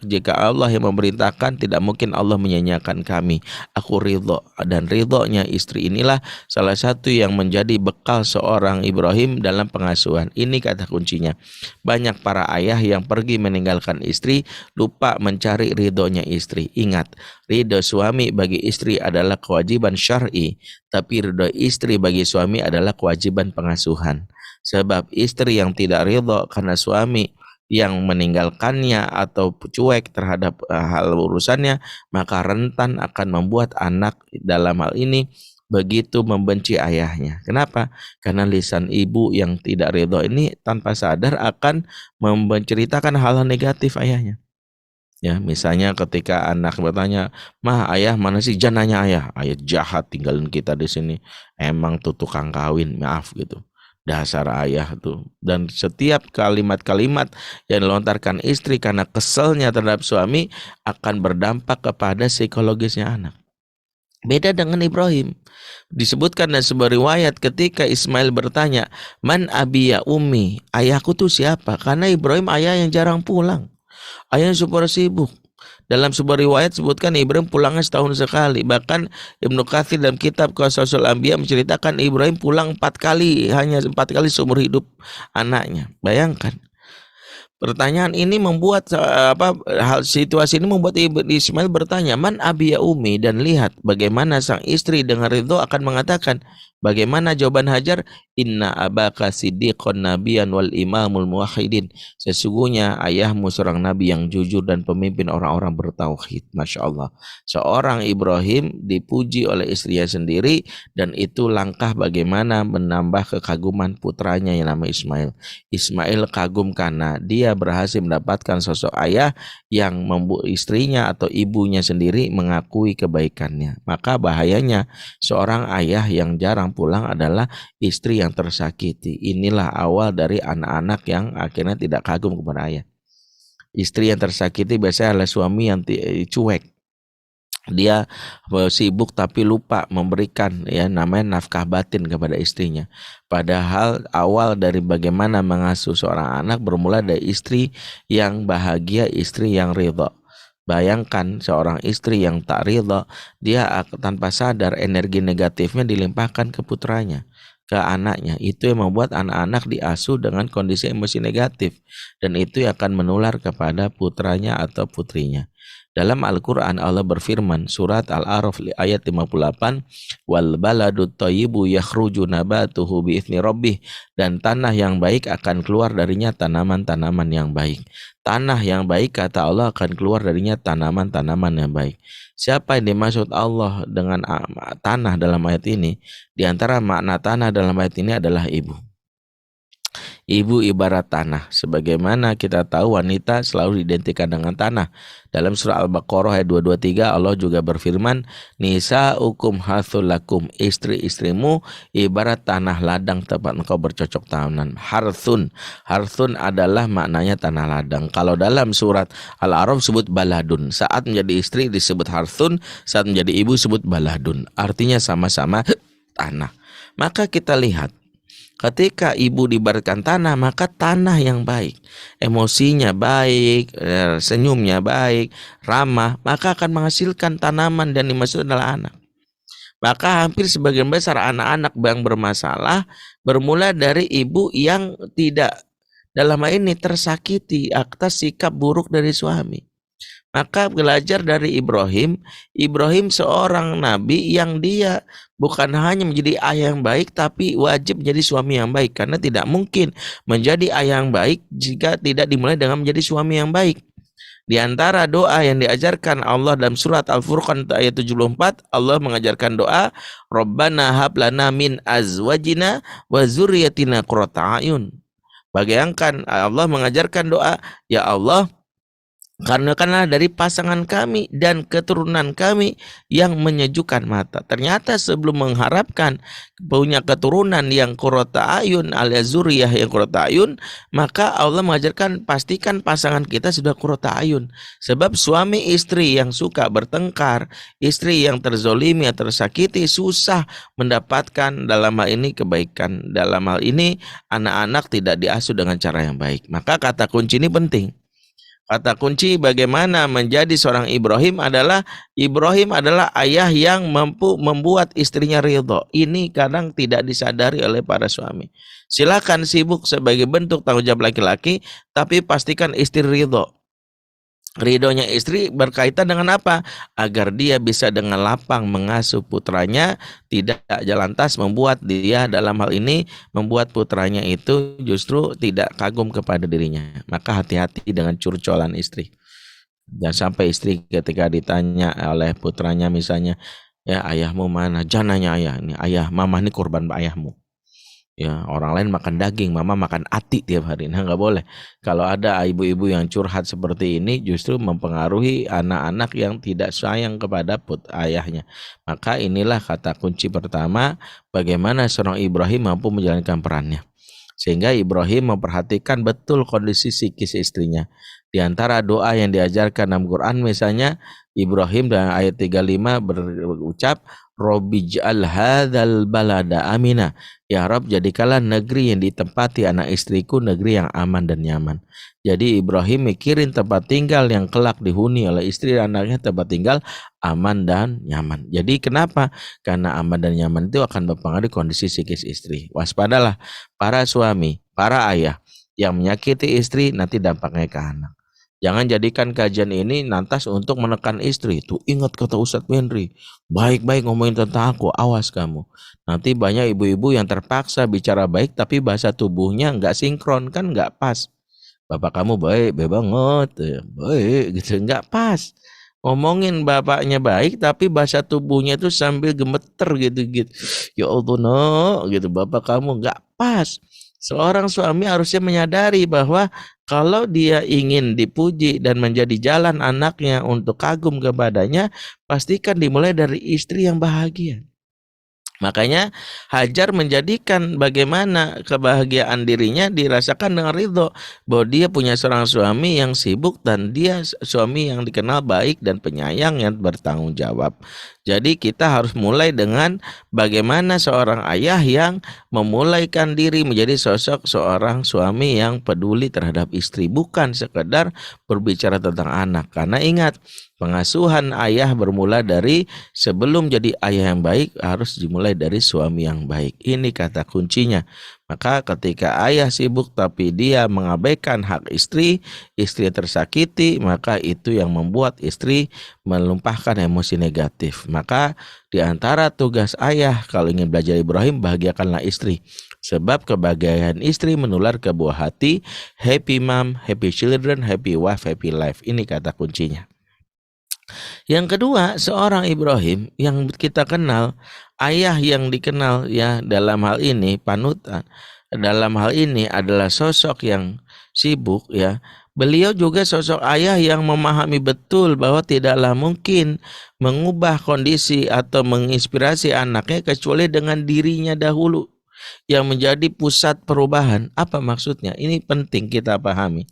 jika Allah yang memerintahkan, tidak mungkin Allah menyanyiakan kami. Aku ridho." Dan ridhonya istri inilah salah satu yang menjadi bekal seorang Ibrahim dalam pengasuhan. Ini kata kuncinya. Banyak para ayah yang pergi meninggalkan istri, lupa mencari ridhonya istri. Ingat, ridho suami bagi istri adalah kewajiban syar'i, tapi ridho istri bagi suami adalah kewajiban pengasuhan. Sebab istri yang tidak ridho karena suami yang meninggalkannya atau cuek terhadap hal urusannya, maka rentan akan membuat anak dalam hal ini begitu membenci ayahnya. Kenapa? Karena lisan ibu yang tidak ridho ini tanpa sadar akan menceritakan hal-hal negatif ayahnya. Ya, misalnya ketika anak bertanya, "Mah, ayah mana sih?" Jangan nanya ayah. "Ayah jahat tinggalin kita di sini. Emang tuh tukang kawin." Maaf gitu. Dasar ayah tuh. Dan setiap kalimat-kalimat yang dilontarkan istri karena keselnya terhadap suami akan berdampak kepada psikologisnya anak. Beda dengan Ibrahim. Disebutkan dalam sebuah riwayat ketika Ismail bertanya, "Man abi ya ummi?" Ayahku tuh siapa? Karena Ibrahim ayah yang jarang pulang. Ayahnya super sibuk. Dalam sebuah riwayat sebutkan Ibrahim pulangnya setahun sekali. Bahkan Ibnu Katsir dalam kitab Qasasul Anbiya menceritakan Ibrahim pulang 4 kali, hanya 4 kali seumur hidup anaknya. Bayangkan. Pertanyaan ini membuat situasi ini membuat Ismail bertanya, "Man abi ya umi?" Dan lihat bagaimana sang istri dengan ridho akan mengatakan, bagaimana jawaban Hajar, "Inna abaka siddiqon nabiyan wal imamul muwahhidin." Sesungguhnya ayahmu seorang nabi yang jujur dan pemimpin orang-orang bertauhid. Masya Allah. Seorang Ibrahim dipuji oleh istrinya sendiri, dan itu langkah bagaimana menambah kekaguman putranya yang nama Ismail. Ismail kagum karena dia berhasil mendapatkan sosok ayah yang membuat istrinya atau ibunya sendiri mengakui kebaikannya. Maka bahayanya seorang ayah yang jarang pulang adalah istri yang tersakiti. Inilah awal dari anak-anak yang akhirnya tidak kagum kepada ayah. Istri yang tersakiti biasanya adalah suami yang cuek. Dia sibuk tapi lupa memberikan namanya nafkah batin kepada istrinya. Padahal awal dari bagaimana mengasuh seorang anak bermula dari istri yang bahagia, istri yang ridho. Bayangkan seorang istri yang tak ridho, dia tanpa sadar energi negatifnya dilimpahkan ke putranya, ke anaknya. Itu yang membuat anak-anak diasuh dengan kondisi emosi negatif, dan itu akan menular kepada putranya atau putrinya. Dalam Al-Quran Allah berfirman, surat Al-A'raf ayat 58, "Wal baladut thayyibu yakhruju nabatuhu bi'izni rabbih." Dan tanah yang baik akan keluar darinya tanaman-tanaman yang baik. Tanah yang baik, kata Allah, akan keluar darinya tanaman-tanaman yang baik. Siapa yang dimaksud Allah dengan tanah dalam ayat ini? Di antara makna tanah dalam ayat ini adalah ibu. Ibu ibarat tanah. Sebagaimana kita tahu wanita selalu diidentikan dengan tanah. Dalam surah Al-Baqarah ayat 223 Allah juga berfirman, nisa'ukum hathul lakum, istri-istrimu ibarat tanah ladang tempat engkau bercocok tanam. Harthun adalah maknanya tanah ladang. Kalau dalam surat Al-A'raf sebut baladun. Saat menjadi istri disebut harthun, saat menjadi ibu sebut baladun. Artinya sama-sama tanah. Maka kita lihat, ketika ibu diibaratkan tanah, maka tanah yang baik, emosinya baik, senyumnya baik, ramah, maka akan menghasilkan tanaman dan dimaksud adalah anak. Maka hampir sebagian besar anak-anak yang bermasalah bermula dari ibu yang tidak, dalam hal ini tersakiti atas sikap buruk dari suami. Maka belajar dari Ibrahim seorang nabi yang dia bukan hanya menjadi ayah yang baik, tapi wajib menjadi suami yang baik. Karena tidak mungkin menjadi ayah yang baik jika tidak dimulai dengan menjadi suami yang baik. Di antara doa yang diajarkan Allah dalam surat Al-Furqan ayat 74, Allah mengajarkan doa, Rabbana hab lana min azwajina wa zurriyatina qurrata a'yun. Bayangkan Allah mengajarkan doa, ya Allah, karena dari pasangan kami dan keturunan kami yang menyejukkan mata. Ternyata sebelum mengharapkan punya keturunan yang qurrata ayun alias zuriyah yang qurrata ayun, maka Allah mengajarkan pastikan pasangan kita sudah qurrata ayun. Sebab suami istri yang suka bertengkar, istri yang terzolimi atau tersakiti susah mendapatkan dalam hal ini kebaikan. Dalam hal ini anak-anak tidak diasuh dengan cara yang baik. Maka kata kunci ini penting. Kata kunci bagaimana menjadi seorang Ibrahim adalah ayah yang mampu membuat istrinya ridho. Ini kadang tidak disadari oleh para suami. Silakan sibuk sebagai bentuk tanggung jawab laki-laki, tapi pastikan istri ridho. Ridhonya istri berkaitan dengan apa? Agar dia bisa dengan lapang mengasuh putranya, tidak lantas membuat dia dalam hal ini membuat putranya itu justru tidak kagum kepada dirinya. Maka hati-hati dengan curcolan istri. Jangan sampai istri ketika ditanya oleh putranya misalnya, ya ayahmu mana? Jangan nanya ayah, ini ayah, mama ini korban ayahmu. Ya, orang lain makan daging, mama makan ati tiap hari. Nah, nggak boleh. Kalau ada ibu-ibu yang curhat seperti ini, justru mempengaruhi anak-anak yang tidak sayang kepada ayahnya. Maka inilah kata kunci pertama, bagaimana seorang Ibrahim mampu menjalankan perannya. Sehingga Ibrahim memperhatikan betul kondisi psikis istrinya. Di antara doa yang diajarkan dalam Quran misalnya, Ibrahim dalam ayat 35 berucap, Robbij'al hadzal balada amina. Ya Rabb, jadikanlah negeri yang ditempati anak istriku negeri yang aman dan nyaman. Jadi Ibrahim mikirin tempat tinggal yang kelak dihuni oleh istri dan anaknya, tempat tinggal aman dan nyaman. Jadi kenapa? Karena aman dan nyaman itu akan mempengaruhi kondisi psikis istri. Waspadalah para suami, para ayah yang menyakiti istri, nanti dampaknya ke anak. Jangan jadikan kajian ini lantas untuk menekan istri. Tuh ingat kata Ustadz Henry, baik-baik ngomongin tentang aku, awas kamu. Nanti banyak ibu-ibu yang terpaksa bicara baik tapi bahasa tubuhnya nggak sinkron, kan nggak pas. Bapak kamu baik banget, baik gitu, nggak pas. Ngomongin bapaknya baik tapi bahasa tubuhnya itu sambil gemeter gitu. Ya Allah no, gitu, bapak kamu nggak pas. Seorang suami harusnya menyadari bahwa kalau dia ingin dipuji dan menjadi jalan anaknya untuk kagum kepadanya, pastikan dimulai dari istri yang bahagia. Makanya Hajar menjadikan bagaimana kebahagiaan dirinya dirasakan dengan ridho, bahwa dia punya seorang suami yang sibuk dan dia suami yang dikenal baik dan penyayang yang bertanggung jawab. Jadi kita harus mulai dengan bagaimana seorang ayah yang memulaikan diri menjadi sosok seorang suami yang peduli terhadap istri, bukan sekedar berbicara tentang anak. Karena ingat, pengasuhan ayah bermula dari sebelum jadi ayah yang baik harus dimulai dari suami yang baik. Ini kata kuncinya. Maka ketika ayah sibuk tapi dia mengabaikan hak istri, istri tersakiti, maka itu yang membuat istri melumpahkan emosi negatif. Maka di antara tugas ayah kalau ingin belajar Ibrahim, bahagiakanlah istri. Sebab kebahagiaan istri menular ke buah hati. Happy mom, happy children, happy wife, happy life. Ini kata kuncinya. Yang kedua, seorang Ibrahim yang kita kenal, ayah yang dikenal ya dalam hal ini panutan, dalam hal ini adalah sosok yang sibuk ya. Beliau juga sosok ayah yang memahami betul bahwa tidaklah mungkin mengubah kondisi atau menginspirasi anaknya kecuali dengan dirinya dahulu yang menjadi pusat perubahan. Apa maksudnya? Ini penting kita pahami.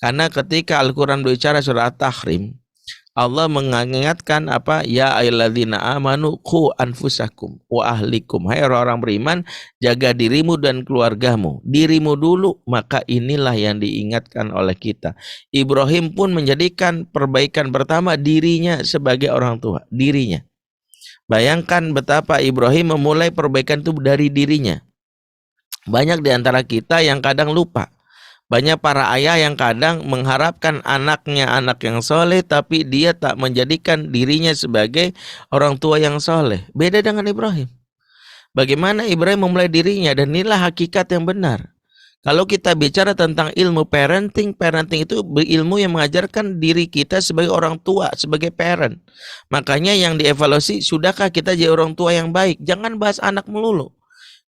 Karena ketika Al-Quran berbicara surah At-Tahrim, Allah mengingatkan apa? Ya ayyuhalladzina amanu qu anfusakum wa ahlikum. Hai orang-orang beriman, jaga dirimu dan keluargamu. Dirimu dulu, maka inilah yang diingatkan oleh kita. Ibrahim pun menjadikan perbaikan pertama dirinya sebagai orang tua, dirinya. Bayangkan betapa Ibrahim memulai perbaikan itu dari dirinya. Banyak di antara kita yang kadang lupa. Banyak para ayah yang kadang mengharapkan anaknya anak yang soleh, tapi dia tak menjadikan dirinya sebagai orang tua yang soleh. Beda dengan Ibrahim. Bagaimana Ibrahim memulai dirinya, dan inilah hakikat yang benar. Kalau kita bicara tentang ilmu parenting itu ilmu yang mengajarkan diri kita sebagai orang tua, sebagai parent. Makanya yang dievaluasi, sudahkah kita jadi orang tua yang baik? Jangan bahas anak melulu.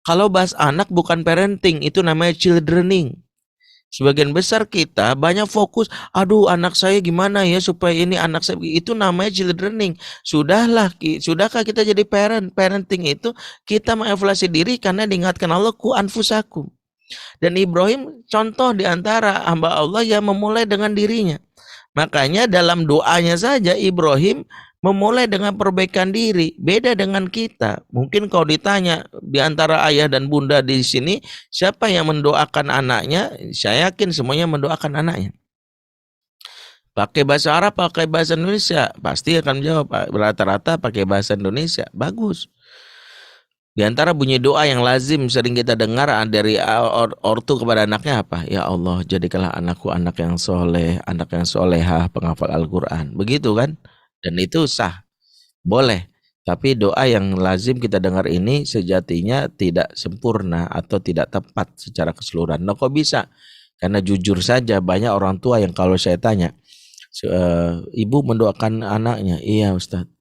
Kalau bahas anak bukan parenting, itu namanya childrening. Sebagian besar kita banyak fokus, aduh anak saya gimana ya supaya ini anak saya, itu namanya childrening. Sudahkah kita jadi parenting itu kita mengevaluasi diri karena diingatkan Allah ku anfusakum. Dan Ibrahim contoh di antara hamba Allah yang memulai dengan dirinya. Makanya dalam doanya saja Ibrahim memulai dengan perbaikan diri. Beda dengan kita. Mungkin kalau ditanya di antara ayah dan bunda di sini, siapa yang mendoakan anaknya? Saya yakin semuanya mendoakan anaknya. Pakai bahasa Arab, pakai bahasa Indonesia, pasti akan menjawab. Rata-rata pakai bahasa Indonesia. Bagus. Di antara bunyi doa yang lazim sering kita dengar dari ortu kepada anaknya apa? Ya Allah, jadikanlah anakku anak yang soleh, anak yang solehah, penghafal Al-Quran. Begitu kan? Dan itu sah, boleh. Tapi doa yang lazim kita dengar ini sejatinya tidak sempurna atau tidak tepat secara keseluruhan. Nah, kok bisa? Karena jujur saja banyak orang tua yang kalau saya tanya, ibu mendoakan anaknya, iya Ustadz.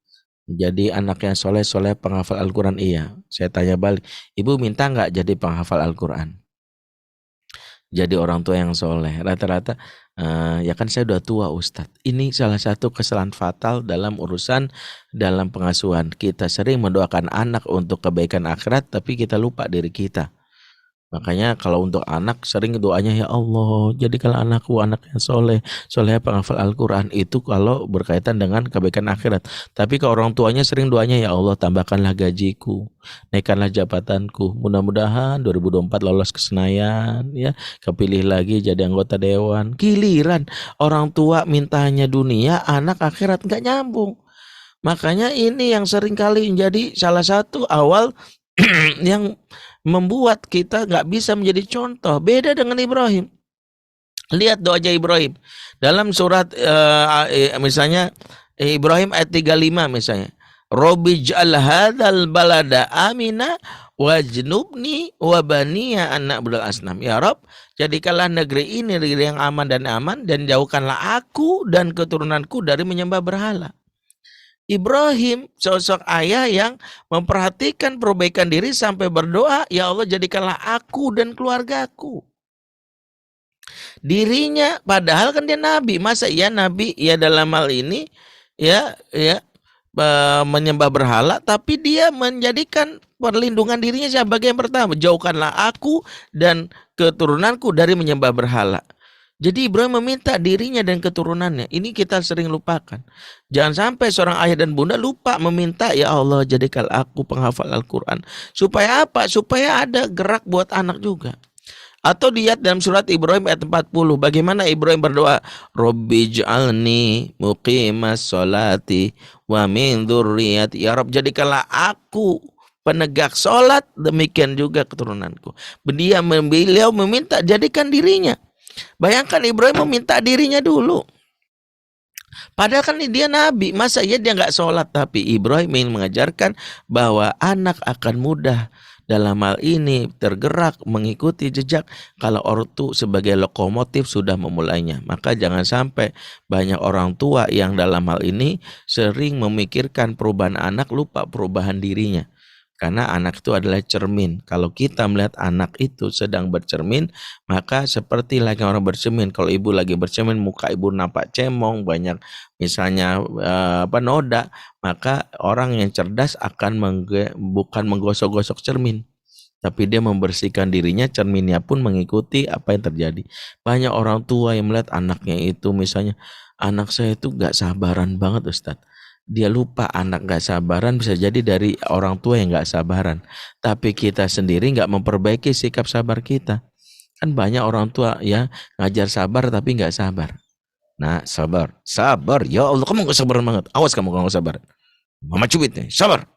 Jadi anak yang soleh penghafal Al-Quran, iya. Saya tanya balik, ibu minta nggak jadi penghafal Al-Quran? Jadi orang tua yang soleh. Rata-rata, ya kan saya udah tua Ustadz. Ini salah satu kesalahan fatal dalam urusan dalam pengasuhan. Kita sering mendoakan anak untuk kebaikan akhirat, tapi kita lupa diri kita. Makanya kalau untuk anak sering doanya, ya Allah jadikanlah anakku anak yang soleh penghafal Al-Quran. Itu kalau berkaitan dengan kebaikan akhirat. Tapi kalau orang tuanya sering doanya, ya Allah tambahkanlah gajiku, naikkanlah jabatanku, mudah-mudahan 2024 lolos ke Senayan, ya kepilih lagi jadi anggota dewan. Giliran orang tua mintanya dunia, anak akhirat, nggak nyambung. Makanya ini yang sering kali menjadi salah satu awal yang membuat kita nggak bisa menjadi contoh. Beda dengan Ibrahim. Lihat doanya Ibrahim dalam surat misalnya Ibrahim ayat 35 misalnya, Robbi ja'al hadzal balada amina wajnubni wa baniya an na'budal asnam. Ya Rob, jadikanlah negeri ini negeri yang aman dan jauhkanlah aku dan keturunanku dari menyembah berhala. Ibrahim sosok ayah yang memperhatikan perbaikan diri sampai berdoa, ya Allah jadikanlah aku dan keluargaku. Dirinya padahal kan dia nabi, masa iya nabi ya dalam hal ini ya menyembah berhala, tapi dia menjadikan perlindungan dirinya sebagai yang pertama, jauhkanlah aku dan keturunanku dari menyembah berhala. Jadi Ibrahim meminta dirinya dan keturunannya. Ini kita sering lupakan. Jangan sampai seorang ayah dan bunda lupa meminta, ya Allah jadikan aku penghafal Al-Quran. Supaya apa? Supaya ada gerak buat anak juga. Atau lihat dalam surat Ibrahim ayat 40. Bagaimana Ibrahim berdoa? Robbi ja'alni muqimas sholati wa min dzurriyyati. Ya Rabb, jadikanlah aku penegak sholat, demikian juga keturunanku. Beliau meminta jadikan dirinya. Bayangkan Ibrahim meminta dirinya dulu. Padahal kan dia nabi, masa iya dia nggak sholat? Tapi Ibrahim ingin mengajarkan bahwa anak akan mudah dalam hal ini tergerak mengikuti jejak kalau ortu sebagai lokomotif sudah memulainya. Maka jangan sampai banyak orang tua yang dalam hal ini sering memikirkan perubahan anak, lupa perubahan dirinya. Karena anak itu adalah cermin. Kalau kita melihat anak itu sedang bercermin, maka seperti lagi orang bercermin. Kalau ibu lagi bercermin, muka ibu nampak cemong, banyak misalnya noda, maka orang yang cerdas akan bukan menggosok-gosok cermin, tapi dia membersihkan dirinya, cerminnya pun mengikuti apa yang terjadi. Banyak orang tua yang melihat anaknya itu, misalnya, anak saya itu gak sabaran banget Ustadz. Dia lupa anak gak sabaran bisa jadi dari orang tua yang gak sabaran. Tapi kita sendiri gak memperbaiki sikap sabar kita. Kan banyak orang tua ya ngajar sabar tapi gak sabar. Nah, sabar, ya Allah, kamu gak sabar banget. Awas kamu kalau gak sabar. Mama cubit nih, sabar.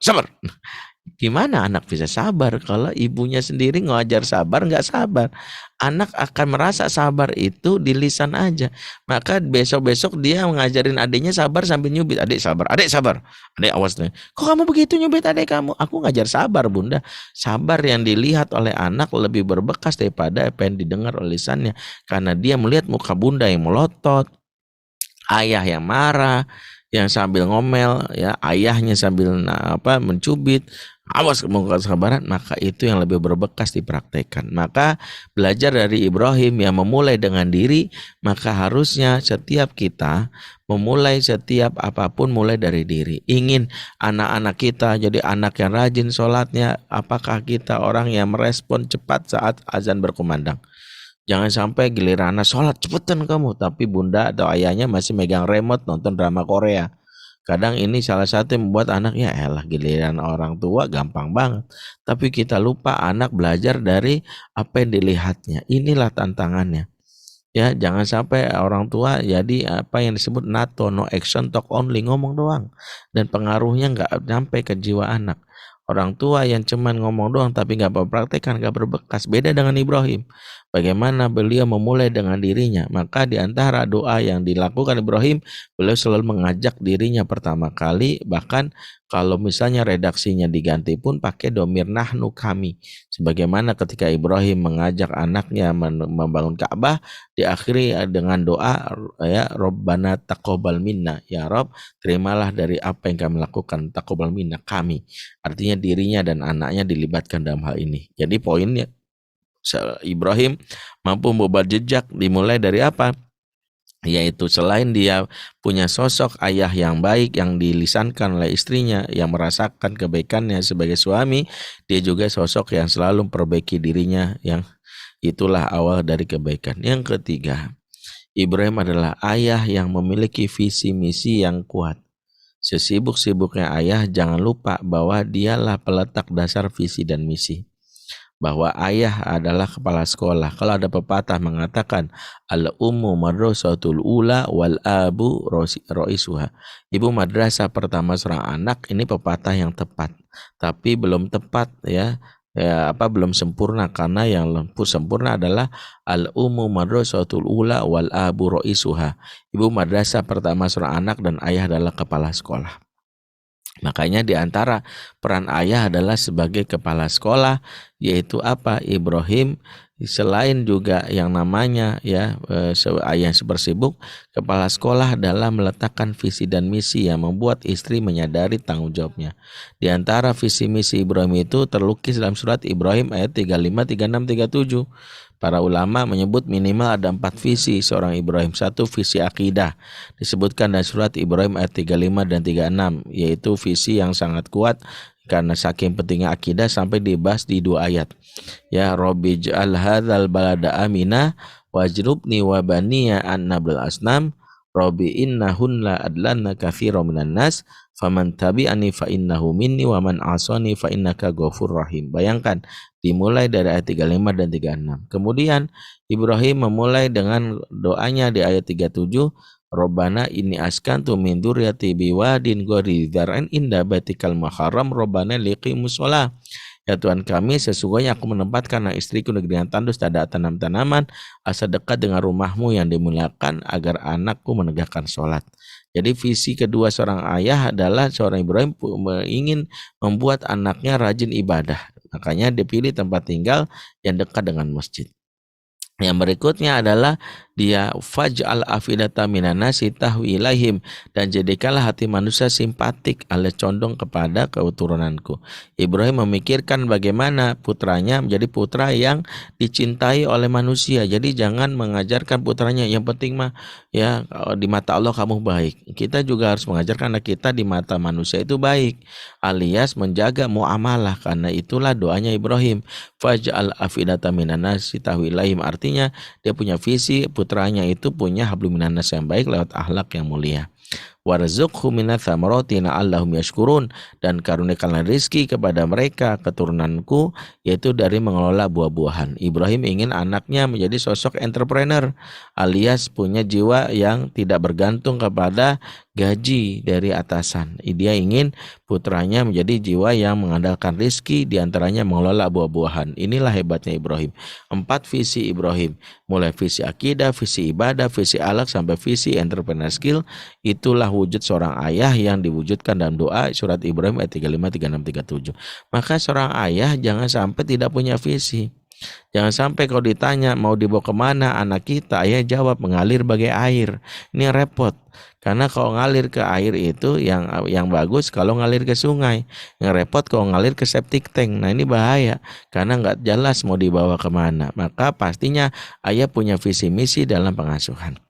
Gimana anak bisa sabar kalau ibunya sendiri ngajar sabar nggak sabar? Anak akan merasa sabar itu di lisan aja. Maka besok-besok dia ngajarin adiknya sabar sambil nyubit. Adik sabar, adik awas nih. Kok kamu begitu nyubit adik kamu? Aku ngajar sabar bunda. Sabar yang dilihat oleh anak lebih berbekas daripada apa yang didengar oleh lisannya. Karena dia melihat muka bunda yang melotot, ayah yang marah, yang sambil ngomel, ya ayahnya sambil mencubit, awas kamu kesabaran, maka itu yang lebih berbekas dipraktekkan. Maka belajar dari Ibrahim yang memulai dengan diri, maka harusnya setiap kita memulai setiap apapun mulai dari diri. Ingin anak-anak kita jadi anak yang rajin sholatnya, apakah kita orang yang merespon cepat saat azan berkumandang? Jangan sampai giliran anak sholat, cepetan kamu, tapi bunda atau ayahnya masih megang remote nonton drama Korea. Kadang ini salah satu yang membuat anaknya, giliran orang tua gampang banget. Tapi kita lupa anak belajar dari apa yang dilihatnya. Inilah tantangannya. Ya, jangan sampai orang tua jadi apa yang disebut NATO, no action talk only, ngomong doang. Dan pengaruhnya nggak sampai ke jiwa anak. Orang tua yang cuman ngomong doang tapi nggak berpraktekan, nggak berbekas. Beda dengan Ibrahim. Bagaimana beliau memulai dengan dirinya. Maka di antara doa yang dilakukan Ibrahim, beliau selalu mengajak dirinya pertama kali. Bahkan kalau misalnya redaksinya diganti pun pakai domir nahnu, kami. Sebagaimana ketika Ibrahim mengajak anaknya membangun Ka'bah, diakhiri dengan doa, ya Rabbana taqabbal minna, ya Rob, terimalah dari apa yang kami lakukan, taqabbal minna, kami. Artinya dirinya dan anaknya dilibatkan dalam hal ini. Jadi poinnya, Ibrahim mampu membuat jejak dimulai dari apa? Yaitu selain dia punya sosok ayah yang baik yang dilisankan oleh istrinya, yang merasakan kebaikannya sebagai suami, dia juga sosok yang selalu memperbaiki dirinya, yang itulah awal dari kebaikan. Yang ketiga, Ibrahim adalah ayah yang memiliki visi misi yang kuat. Sesibuk-sibuknya ayah, jangan lupa bahwa dialah peletak dasar visi dan misi. Bahwa ayah adalah kepala sekolah. Kalau ada pepatah mengatakan al-ummu madrasatul ula wal abu ro'isuha. Ibu madrasah pertama seorang anak, ini pepatah yang tepat. Tapi belum tepat belum sempurna, karena yang sempurna adalah al-ummu madrasatul ula wal abu ro'isuha. Ibu madrasah pertama seorang anak dan ayah adalah kepala sekolah. Makanya di antara peran ayah adalah sebagai kepala sekolah, yaitu apa? Ibrahim selain juga yang namanya ayah super sibuk, kepala sekolah dalam meletakkan visi dan misi yang membuat istri menyadari tanggung jawabnya. Di antara visi misi Ibrahim itu terlukis dalam surat Ibrahim ayat 35, 36, 37. Para ulama menyebut minimal ada 4 visi seorang Ibrahim. 1, visi akidah, disebutkan dalam surat Ibrahim ayat 35 dan 36, yaitu visi yang sangat kuat karena saking pentingnya akidah sampai dibahas di 2 ayat. Ya Rabbi ij'al hadzal balada amina wajrubni wa baniya an nabul asnam Rabbi innahunna adlanna katsiran minan nas faman tabi'ani fa innahu minni wa man asani fa innaka ghafurur rahim. Bayangkan, dimulai dari ayat 35 dan 36. Kemudian Ibrahim memulai dengan doanya di ayat 37, Rabbana inni askantu min dzurriyyati biwadin ghairi dzar'in inda baitikal muharram Rabbana liqimus shalah. Ya Tuhan kami, sesungguhnya aku menempatkan istriku negeri yang tandus, tak ada tanam-tanaman, asa dekat dengan rumahmu yang dimuliakan, agar anakku menegakkan sholat. Jadi visi kedua seorang ayah adalah seorang Ibrahim ingin membuat anaknya rajin ibadah. Makanya dipilih tempat tinggal yang dekat dengan masjid. Yang berikutnya adalah dia faj'al afidata minan nasi tahwi ilaihim, dan jadikanlah hati manusia simpatik alias condong kepada keturunanku. Ibrahim memikirkan bagaimana putranya menjadi putra yang dicintai oleh manusia. Jadi jangan mengajarkan putranya yang penting mah ya di mata Allah kamu baik. Kita juga harus mengajarkan anak kita di mata manusia itu baik, alias menjaga muamalah, karena itulah doanya Ibrahim. Faj'al afidata minan nasi tahwi ilaihim, artinya dia punya visi putranya itu punya hablum minan nas yang baik lewat akhlak yang mulia. Warzuqhu minats tsamarati la'allahum yashkurun, dan karuniakanlah rezeki kepada mereka keturunanku, yaitu dari mengelola buah-buahan. Ibrahim ingin anaknya menjadi sosok entrepreneur alias punya jiwa yang tidak bergantung kepada gaji dari atasan. Dia ingin putranya menjadi jiwa yang mengandalkan rezeki, diantaranya mengelola buah-buahan. Inilah hebatnya Ibrahim. 4 visi Ibrahim, mulai visi akidah, visi ibadah, visi akhlak sampai visi entrepreneur skill. Itulah wujud seorang ayah yang diwujudkan dalam doa surat Ibrahim ayat 35, 36, 37. Maka seorang ayah jangan sampai tidak punya visi. Jangan sampai kalau ditanya mau dibawa kemana anak kita, ayah jawab mengalir bagai air. Ini repot. Karena kalau ngalir ke air itu yang bagus kalau ngalir ke sungai. Yang repot kalau ngalir ke septic tank. Nah ini bahaya karena nggak jelas mau dibawa kemana. Maka pastinya ayah punya visi misi dalam pengasuhan.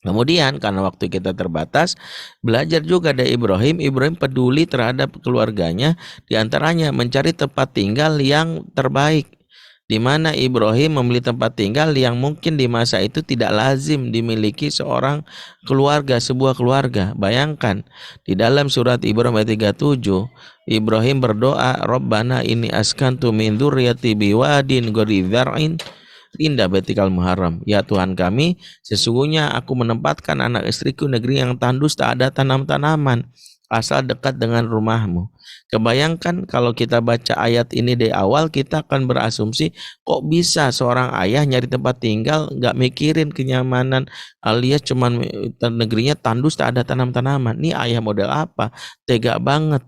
Kemudian karena waktu kita terbatas, belajar juga dari Ibrahim. Ibrahim peduli terhadap keluarganya, diantaranya mencari tempat tinggal yang terbaik, di mana Ibrahim memilih tempat tinggal yang mungkin di masa itu tidak lazim dimiliki seorang keluarga, sebuah keluarga. Bayangkan di dalam surat Ibrahim ayat 37, Ibrahim berdoa, Rabbana inni askantu min dzurriyyati biwadin ghairi dzar'in indah Baitikal Muharram. Ya Tuhan kami, sesungguhnya aku menempatkan anak istriku negeri yang tandus tak ada tanam-tanaman, asal dekat dengan rumahmu. Kebayangkan kalau kita baca ayat ini dari awal, kita akan berasumsi kok bisa seorang ayah nyari tempat tinggal nggak mikirin kenyamanan, alias cuman negerinya tandus tak ada tanam-tanaman. Ini ayah model apa? Tega banget.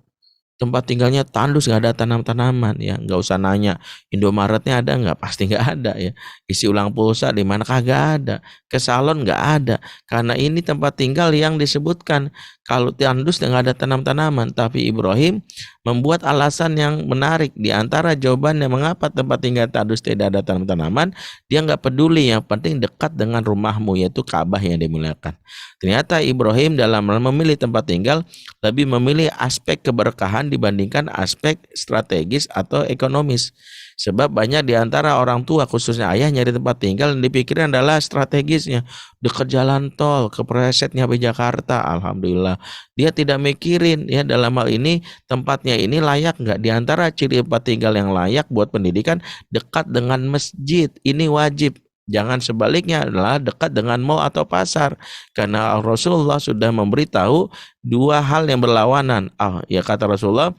Tempat tinggalnya tandus, nggak ada tanam-tanaman, ya nggak usah nanya Indomaretnya ada nggak, pasti nggak ada ya. Isi ulang pulsa di mana kagak ada, ke salon nggak ada, karena ini tempat tinggal yang disebutkan kalau tandus nggak ada tanam-tanaman. Tapi Ibrahim membuat alasan yang menarik. Di antara jawabannya mengapa tempat tinggal tandus tidak ada tanam-tanaman, dia nggak peduli, yang penting dekat dengan rumahmu, yaitu Ka'bah yang dimuliakan. Ternyata Ibrahim dalam memilih tempat tinggal lebih memilih aspek keberkahan dibandingkan aspek strategis atau ekonomis. Sebab banyak di antara orang tua, khususnya ayah, nyari tempat tinggal yang dipikirin adalah strategisnya. Dekat jalan tol, kepresetnya sampai Jakarta, alhamdulillah. Dia tidak mikirin ya dalam hal ini tempatnya ini layak nggak. Di antara ciri tempat tinggal yang layak buat pendidikan, dekat dengan masjid. Ini wajib. Jangan sebaliknya adalah dekat dengan mall atau pasar. Karena Rasulullah sudah memberitahu dua hal yang berlawanan. Ya kata Rasulullah,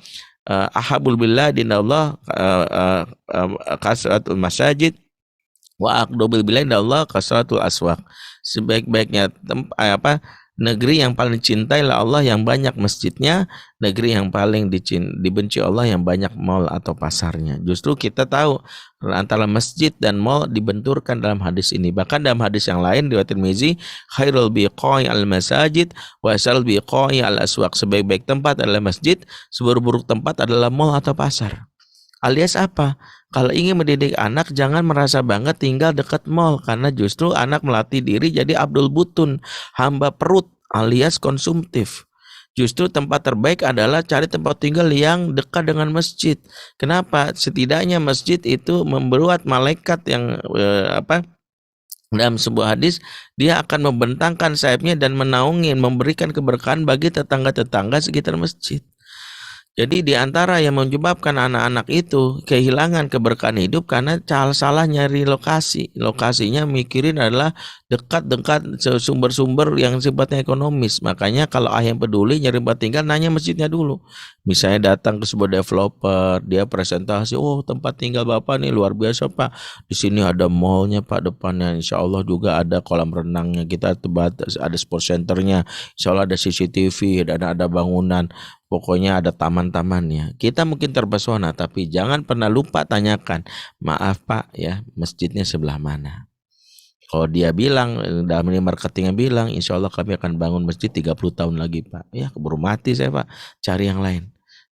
ahabul billah dinallah kasratul masajid wa aqdabil billah dinallah kasratul aswaq. Sebaik-baiknya negeri yang paling dicintailah Allah yang banyak masjidnya, negeri yang paling dibenci Allah yang banyak mall atau pasarnya. Justru kita tahu antara masjid dan mall dibenturkan dalam hadis ini. Bahkan dalam hadis yang lain riwayat Tirmizi, khairul biqai al-masajid wa asal biqai al-aswaq. Sebaik-baik tempat adalah masjid, seburuk-buruk tempat adalah mall atau pasar. Alias apa? Kalau ingin mendidik anak, jangan merasa bangga tinggal dekat mall, karena justru anak melatih diri jadi Abdul Butun, hamba perut alias konsumtif. Justru tempat terbaik adalah cari tempat tinggal yang dekat dengan masjid. Kenapa? Setidaknya masjid itu membuat malaikat yang dalam sebuah hadis, dia akan membentangkan sayapnya dan menaungi, memberikan keberkahan bagi tetangga-tetangga sekitar masjid. Jadi di antara yang menyebabkan anak-anak itu kehilangan keberkahan hidup karena salah nyari lokasi. Lokasinya mikirin adalah dekat-dekat sumber-sumber yang sifatnya ekonomis. Makanya kalau ayah yang peduli nyari tempat tinggal, nanya masjidnya dulu. Misalnya datang ke sebuah developer, dia presentasi, oh tempat tinggal Bapak nih luar biasa Pak. Di sini ada mallnya Pak depannya, insya Allah juga ada kolam renangnya, kita ada sport centernya, insya Allah ada CCTV, dan ada bangunan. Pokoknya ada taman-tamannya. Kita mungkin terpesona, tapi jangan pernah lupa tanyakan, maaf Pak ya, masjidnya sebelah mana? Kalau dia bilang, dalam ini marketingnya bilang, insya Allah kami akan bangun masjid 30 tahun lagi Pak. Ya keburu mati saya Pak, cari yang lain.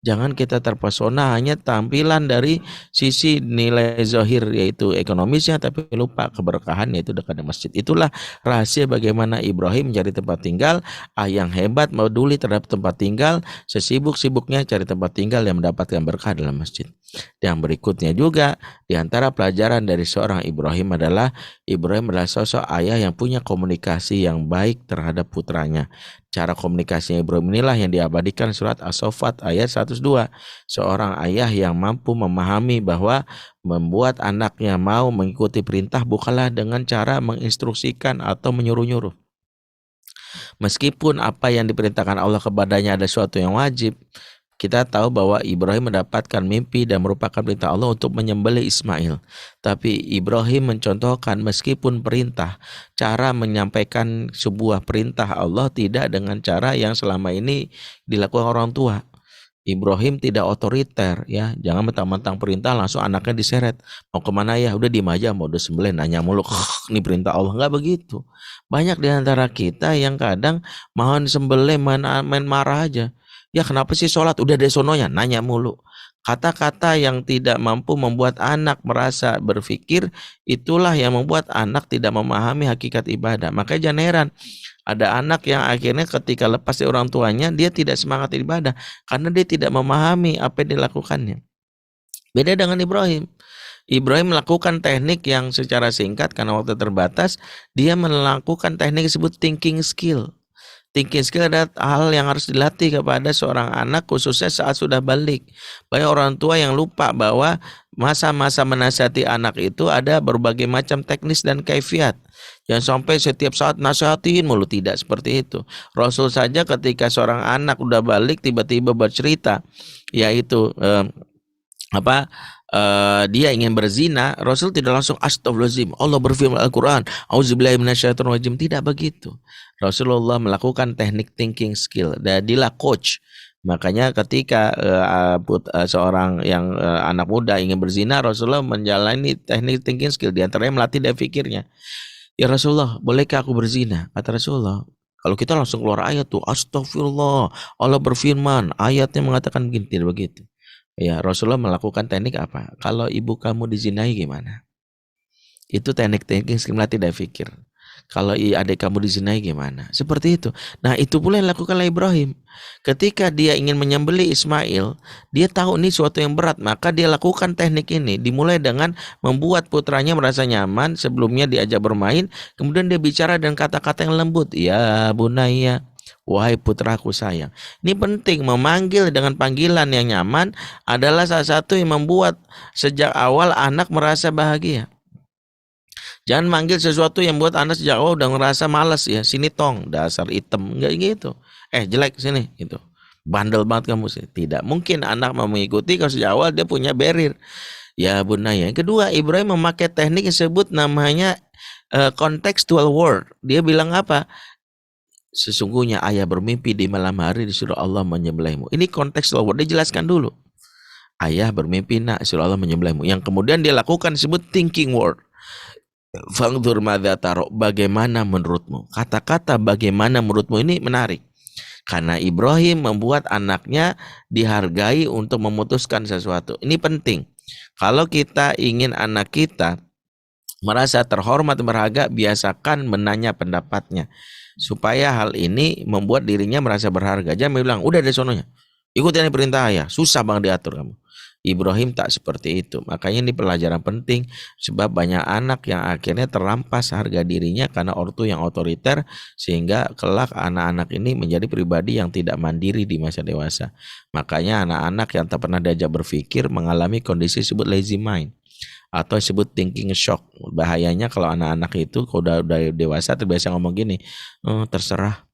Jangan kita terpesona hanya tampilan dari sisi nilai zahir yaitu ekonomisnya, tapi lupa keberkahan yaitu dekat dengan masjid. Itulah rahasia bagaimana Ibrahim mencari tempat tinggal, yang hebat peduli terhadap tempat tinggal, sesibuk-sibuknya cari tempat tinggal yang mendapatkan berkah dalam masjid. Yang berikutnya juga di antara pelajaran dari seorang Ibrahim adalah sosok ayah yang punya komunikasi yang baik terhadap putranya. Cara komunikasinya Ibrahim inilah yang diabadikan surat As-Saffat ayat 102. Seorang ayah yang mampu memahami bahwa membuat anaknya mau mengikuti perintah bukanlah dengan cara menginstruksikan atau menyuruh-nyuruh. Meskipun apa yang diperintahkan Allah kepadanya ada sesuatu yang wajib, kita tahu bahwa Ibrahim mendapatkan mimpi dan merupakan perintah Allah untuk menyembelih Ismail. Tapi Ibrahim mencontohkan meskipun perintah, cara menyampaikan sebuah perintah Allah tidak dengan cara yang selama ini dilakukan orang tua. Ibrahim tidak otoriter ya, jangan mentang-mentang perintah langsung anaknya diseret. Mau kemana ya? Udah diem aja, mau disembelih nanya mulu, ini perintah Allah. Nggak begitu. Banyak di antara kita yang kadang mau disembelih main marah aja. Ya kenapa sih sholat? Udah deh sononya, nanya mulu. Kata-kata yang tidak mampu membuat anak merasa berpikir, itulah yang membuat anak tidak memahami hakikat ibadah. Makanya jangan heran, ada anak yang akhirnya ketika lepas dari orang tuanya, dia tidak semangat ibadah, karena dia tidak memahami apa yang dilakukannya. Beda dengan Ibrahim. Ibrahim melakukan teknik yang secara singkat, karena waktu terbatas, dia melakukan teknik disebut thinking skill. Thinking skill adalah hal yang harus dilatih kepada seorang anak khususnya saat sudah balik. Banyak orang tua yang lupa bahwa masa-masa menasihati anak itu ada berbagai macam teknis dan kaifiat. Jangan sampai setiap saat nasihatin mulu, tidak seperti itu. Rasul saja ketika seorang anak udah balik tiba-tiba bercerita yaitu dia ingin berzina, Rasul tidak langsung astagfirullahaladzim, Allah berfirman Al-Quran, auzubillahi minasyaitonir rajim, tidak begitu. Rasulullah melakukan teknik thinking skill, jadilah coach. Makanya ketika seorang yang anak muda ingin berzina, Rasulullah menjalani teknik thinking skill, diantaranya melatih dia pikirnya. Ya Rasulullah, bolehkah aku berzina? Kata Rasulullah, kalau kita langsung keluar ayat tuh, astagfirullah, Allah berfirman, ayatnya mengatakan begini, tidak begitu. Ya, Rasulullah melakukan teknik apa? Kalau ibu kamu dizinai gimana? Itu teknik melatih dia pikir. Kalau adik kamu dizinai gimana? Seperti itu. Nah, itu pula yang dilakukan oleh Ibrahim. Ketika dia ingin menyembelih Ismail, dia tahu ini suatu yang berat, maka dia lakukan teknik ini. Dimulai dengan membuat putranya merasa nyaman, sebelumnya diajak bermain, kemudian dia bicara dengan kata-kata yang lembut. Ya bunaya, wahai putraku sayang. Ini penting, memanggil dengan panggilan yang nyaman adalah salah satu yang membuat sejak awal anak merasa bahagia. Jangan manggil sesuatu yang buat anak sejak awal udah ngerasa malas ya. Sini tong, dasar item, enggak gitu. Jelek sini gitu. Bandel banget kamu sih. Tidak mungkin anak mau mengikuti kalau sejak awal dia punya barrier. Ya bunaya. Yang kedua, Ibrahim memakai teknik yang disebut namanya contextual word. Dia bilang apa? Sesungguhnya ayah bermimpi di malam hari disuruh Allah menyembelihmu. Ini konteks word, dia jelaskan dulu. Ayah bermimpi nak disuruh Allah menyembelihmu. Yang kemudian dia lakukan disebut thinking word. Fangdur madza taro, bagaimana menurutmu? Kata-kata bagaimana menurutmu ini menarik. Karena Ibrahim membuat anaknya dihargai untuk memutuskan sesuatu. Ini penting. Kalau kita ingin anak kita merasa terhormat, berharga, biasakan menanya pendapatnya. Supaya hal ini membuat dirinya merasa berharga. Jangan bilang, udah deh sononya, ikutin perintah ayah, susah banget diatur kamu. Ibrahim tak seperti itu. Makanya ini pelajaran penting, sebab banyak anak yang akhirnya terampas harga dirinya karena ortu yang otoriter, sehingga kelak anak-anak ini menjadi pribadi yang tidak mandiri di masa dewasa. Makanya anak-anak yang tak pernah diajak berpikir mengalami kondisi disebut lazy mind atau disebut thinking shock. Bahayanya kalau anak-anak itu kalau udah dewasa terbiasa ngomong gini, terserah.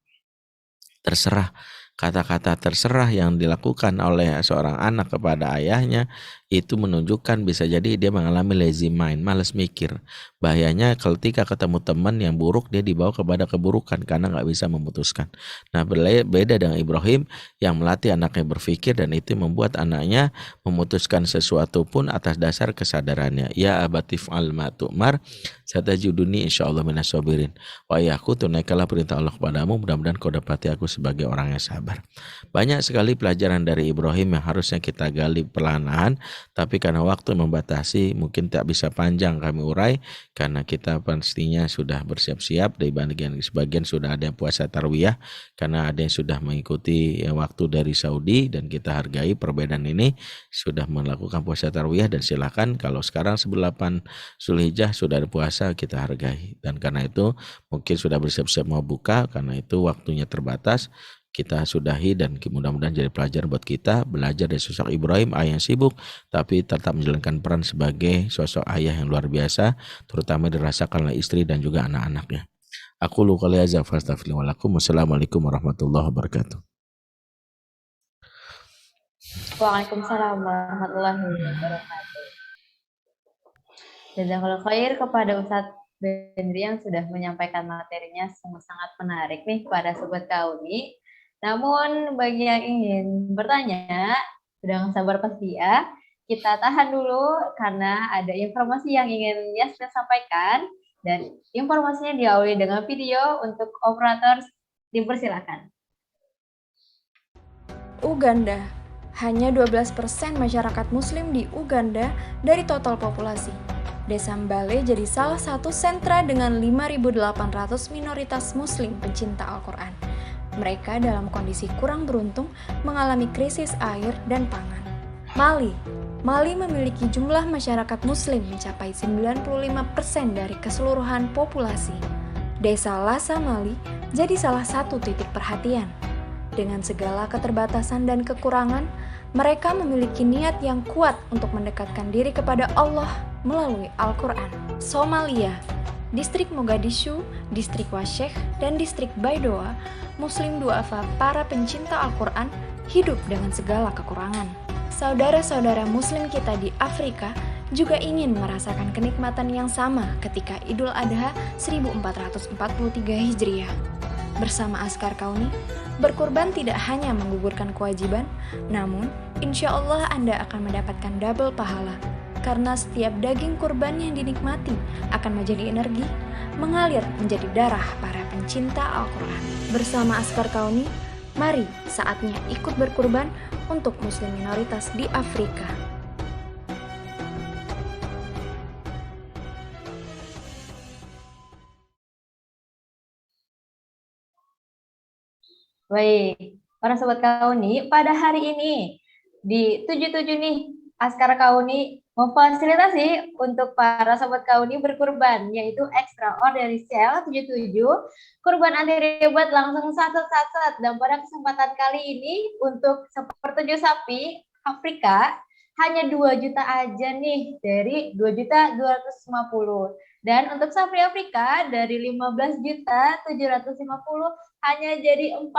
Kata-kata terserah yang dilakukan oleh seorang anak kepada ayahnya itu menunjukkan bisa jadi dia mengalami lazy mind, malas mikir. Bahayanya ketika ketemu teman yang buruk, dia dibawa kepada keburukan karena nggak bisa memutuskan. Nah, beda dengan Ibrahim yang melatih anaknya berpikir, dan itu membuat anaknya memutuskan sesuatu pun atas dasar kesadarannya. Ya abatif al ma tu'mar satajuduni insyaallah minas sabirin. Wahai aku, tunaikanlah perintah Allah kepadamu, mudah-mudahan kau dapati aku sebagai orang yang sabar. Banyak sekali pelajaran dari Ibrahim yang harusnya kita gali perlahan-lahan, tapi karena waktu membatasi mungkin tak bisa panjang kami urai, karena kita pastinya sudah bersiap-siap. Dari bagian sebagian sudah ada yang puasa tarwiyah, karena ada yang sudah mengikuti waktu dari Saudi, dan kita hargai perbedaan ini, sudah melakukan puasa tarwiyah, dan silakan kalau sekarang 8 Zulhijjah sudah ada puasa, kita hargai. Dan karena itu mungkin sudah bersiap-siap mau buka, karena itu waktunya terbatas. Kita sudahi, dan mudah-mudahan jadi pelajaran buat kita, belajar dari sosok Ibrahim, ayah yang sibuk tapi tetap menjalankan peran sebagai sosok ayah yang luar biasa, terutama dirasakan oleh istri dan juga anak-anaknya. Aku lu qali hadza fastaghfirullahaladzim. Wassalamualaikum warahmatullahi wabarakatuh.
Waalaikumsalam warahmatullahi wabarakatuh. Jazakallahu khair kepada Ustadz Bendri yang sudah menyampaikan materinya, sangat menarik nih pada Sobat Kauni. Namun bagi yang ingin bertanya, sudah nggak sabar pasti ya, kita tahan dulu karena ada informasi yang ingin Yasna sampaikan, dan informasinya diawali dengan video. Untuk operator dipersilakan.
Uganda. Hanya 12% masyarakat muslim di Uganda dari total populasi. Desa Mbale jadi salah satu sentra dengan 5.800 minoritas muslim pencinta Al-Quran. Mereka dalam kondisi kurang beruntung mengalami krisis air dan pangan. Mali memiliki jumlah masyarakat muslim mencapai 95% dari keseluruhan populasi. Desa Lasa Mali jadi salah satu titik perhatian. Dengan segala keterbatasan dan kekurangan, mereka memiliki niat yang kuat untuk mendekatkan diri kepada Allah melalui Al-Quran. Somalia, Distrik Mogadishu, Distrik Washekh, dan Distrik Baidoa, Muslim duafa para pencinta Al-Quran hidup dengan segala kekurangan. Saudara-saudara Muslim kita di Afrika juga ingin merasakan kenikmatan yang sama ketika Idul Adha 1443 Hijriah. Bersama Askar Kauni, berkurban tidak hanya menggugurkan kewajiban, namun insya Allah Anda akan mendapatkan double pahala, karena setiap daging kurban yang dinikmati akan menjadi energi, mengalir menjadi darah para pencinta Al-Quran. Bersama Askar Kauni, mari saatnya ikut berkurban untuk muslim minoritas di Afrika.
Baik, para Sobat Kauni, pada hari ini di 77 nih, Askar Kauni memfasilitasi untuk para Sobat Kauni berkurban, yaitu Extraordinary Sale 77, kurban anti ribet langsung sat-sat. Dan pada kesempatan kali ini untuk sepertujuh sapi Afrika hanya 2 juta aja nih, dari 2.250. Dan untuk sapi Afrika dari 15.750 hanya jadi 14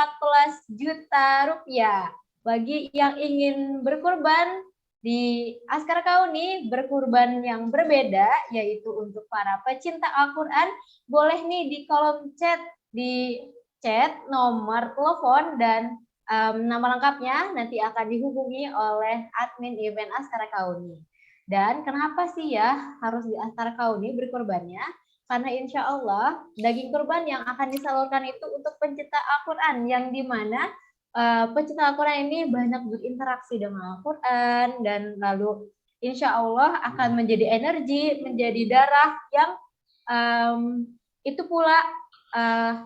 juta rupiah. Bagi yang ingin berkurban di Askar Kauni, berkurban yang berbeda, yaitu untuk para pecinta Al-Quran, boleh nih di kolom chat, di chat nomor telepon dan nama lengkapnya nanti akan dihubungi oleh admin event Askar Kauni. Dan kenapa sih ya harus di Askar Kauni berkurbannya? Karena insya Allah daging kurban yang akan disalurkan itu untuk pencinta Al-Quran, yang dimana pencinta Al-Quran ini banyak berinteraksi dengan Al-Quran, dan lalu insya Allah akan menjadi energi, menjadi darah yang itu pula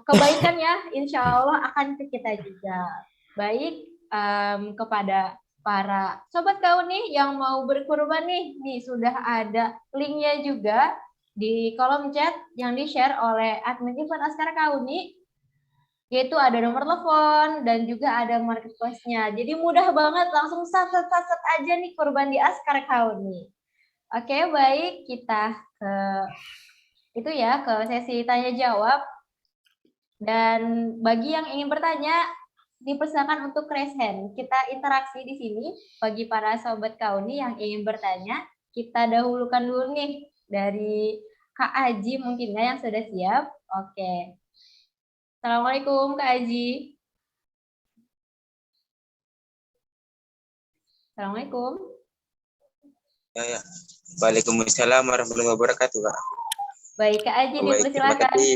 kebaikannya insya Allah akan ke kita juga. Baik, kepada para Sobat Kauni yang mau berkurban nih sudah ada linknya juga di kolom chat yang di-share oleh admin event Askar Kauni, yaitu ada nomor telepon dan juga ada marketplace-nya. Jadi mudah banget, langsung sat aja nih kurban di Askar Kauni. Oke, baik, kita ke sesi tanya jawab. Dan bagi yang ingin bertanya, dipersilakan untuk raise hand. Kita interaksi di sini bagi para sobat Kauni yang ingin bertanya. Kita dahulukan dulu nih dari Kak Aji mungkin ya yang sudah siap. Oke. Assalamualaikum Kak Aji. Assalamualaikum.
Ya. Waalaikumsalam warahmatullahi wabarakatuh, Kak.
Baik, Kak Aji
Baik, terima
dipersilakan.
kasih.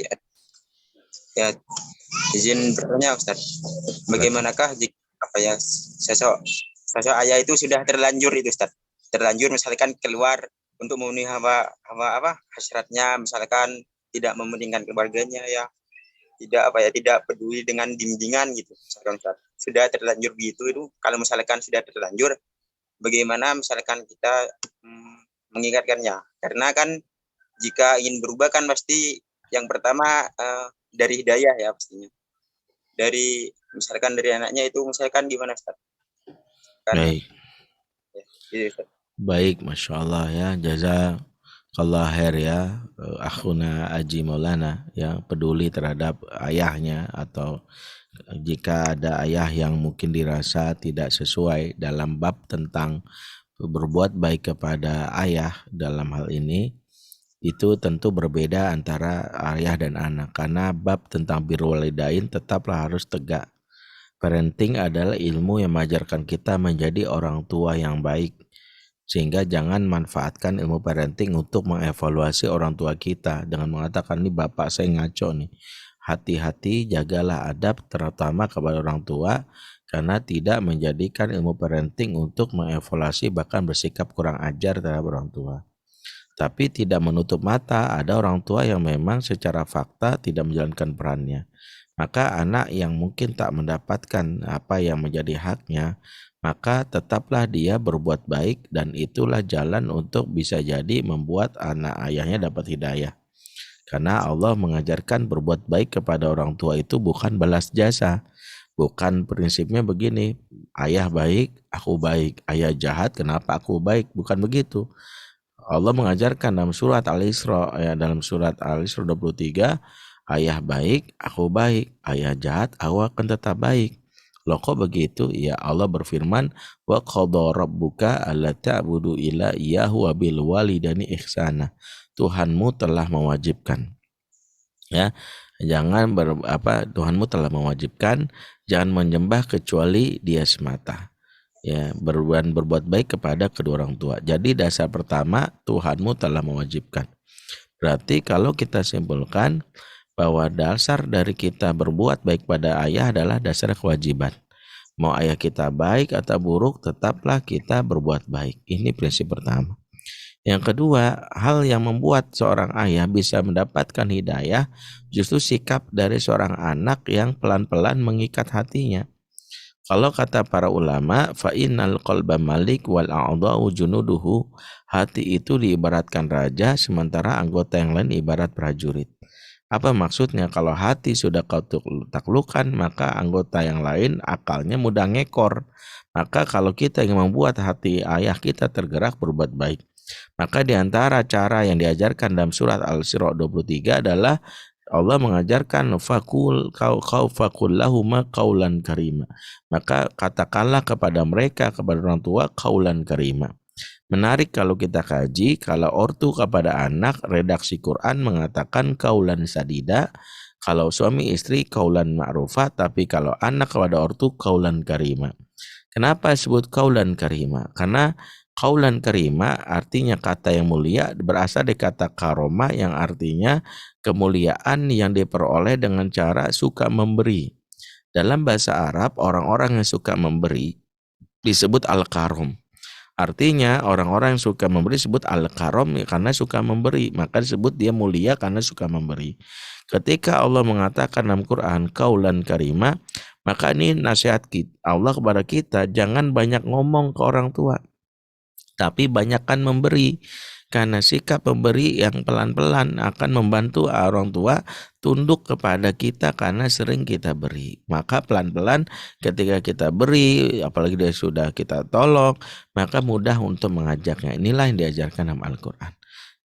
Ya, izin bertanya, Ustaz. Bagaimanakah jika sosok ayah itu sudah terlanjur itu, Ustaz? Terlanjur misalkan keluar untuk memenuhi hawa hasratnya, misalkan tidak mementingkan keluarganya ya. Tidak peduli dengan bimbingan gitu, misalkan Ustaz. Sudah terlanjur begitu itu, kalau misalkan sudah terlanjur, bagaimana misalkan kita mengingatkannya? Karena kan jika ingin berubah kan pasti yang pertama dari hidayah ya pastinya. Misalkan dari anaknya itu misalkan gimana Ustaz?
Baik.
Ya, gitu, Ustaz.
Baik, Masya Allah ya, jazakallah khair ya, akhuna Aji Maulana yang peduli terhadap ayahnya, atau jika ada ayah yang mungkin dirasa tidak sesuai dalam bab tentang berbuat baik kepada ayah dalam hal ini, itu tentu berbeda antara ayah dan anak, karena bab tentang birrul walidain tetaplah harus tegak. Parenting adalah ilmu yang mengajarkan kita menjadi orang tua yang baik, sehingga jangan manfaatkan ilmu parenting untuk mengevaluasi orang tua kita dengan mengatakan, ini bapak saya ngaco nih. Hati-hati, jagalah adab terutama kepada orang tua, karena tidak menjadikan ilmu parenting untuk mengevaluasi bahkan bersikap kurang ajar terhadap orang tua. Tapi tidak menutup mata, ada orang tua yang memang secara fakta tidak menjalankan perannya. Maka anak yang mungkin tak mendapatkan apa yang menjadi haknya, maka tetaplah dia berbuat baik, dan itulah jalan untuk bisa jadi membuat anak ayahnya dapat hidayah. Karena Allah mengajarkan berbuat baik kepada orang tua itu bukan balas jasa. Bukan prinsipnya begini, ayah baik, aku baik, ayah jahat, kenapa aku baik, bukan begitu. Allah mengajarkan dalam surat Al-Isra, dalam surat Al-Isra 23, ayah baik, aku baik, ayah jahat, aku akan tetap baik. Loh kok begitu? Ya, Allah berfirman, wa qadha rabbuka alla ta'budu illa iyyahu wa bil walidayni ihsana. Tuhanmu telah mewajibkan. Ya, Tuhanmu telah mewajibkan jangan menyembah kecuali Dia semata. Ya, berbuat baik kepada kedua orang tua. Jadi dasar pertama, Tuhanmu telah mewajibkan. Berarti kalau kita simpulkan bahwa dasar dari kita berbuat baik pada ayah adalah dasar kewajiban. Mau ayah kita baik atau buruk, tetaplah kita berbuat baik. Ini prinsip pertama. Yang kedua, hal yang membuat seorang ayah bisa mendapatkan hidayah justru sikap dari seorang anak yang pelan-pelan mengikat hatinya. Kalau kata para ulama, fa innal qalba malik wal a'dha'u junuduhu, hati itu diibaratkan raja sementara anggota yang lain ibarat prajurit. Apa maksudnya? Kalau hati sudah kau taklukkan, maka anggota yang lain akalnya mudah ngekor. Maka kalau kita ingin membuat hati ayah kita tergerak berbuat baik, maka di antara cara yang diajarkan dalam surat Al-Isra 23 adalah Allah mengajarkan fakul lahuma qaulan karima. Maka katakanlah kepada mereka, kepada orang tua, qaulan karima. Menarik kalau kita kaji, kalau ortu kepada anak, redaksi Quran mengatakan qaulan sadida. Kalau suami istri qaulan ma'rufa, tapi kalau anak kepada ortu qaulan karima. Kenapa disebut qaulan karima? Karena qaulan karima artinya kata yang mulia, berasal dari kata karoma yang artinya kemuliaan yang diperoleh dengan cara suka memberi. Dalam bahasa Arab, orang-orang yang suka memberi disebut al-karom. Artinya orang-orang yang suka memberi disebut al-karom karena suka memberi, maka disebut dia mulia karena suka memberi. Ketika Allah mengatakan dalam Quran qaulan karima, maka ini nasihat Allah kepada kita, jangan banyak ngomong ke orang tua, tapi banyakkan memberi. Karena sikap memberi yang pelan-pelan akan membantu orang tua tunduk kepada kita karena sering kita beri. Maka pelan-pelan ketika kita beri, apalagi dia sudah kita tolong, maka mudah untuk mengajaknya. Inilah yang diajarkan dalam Al-Quran.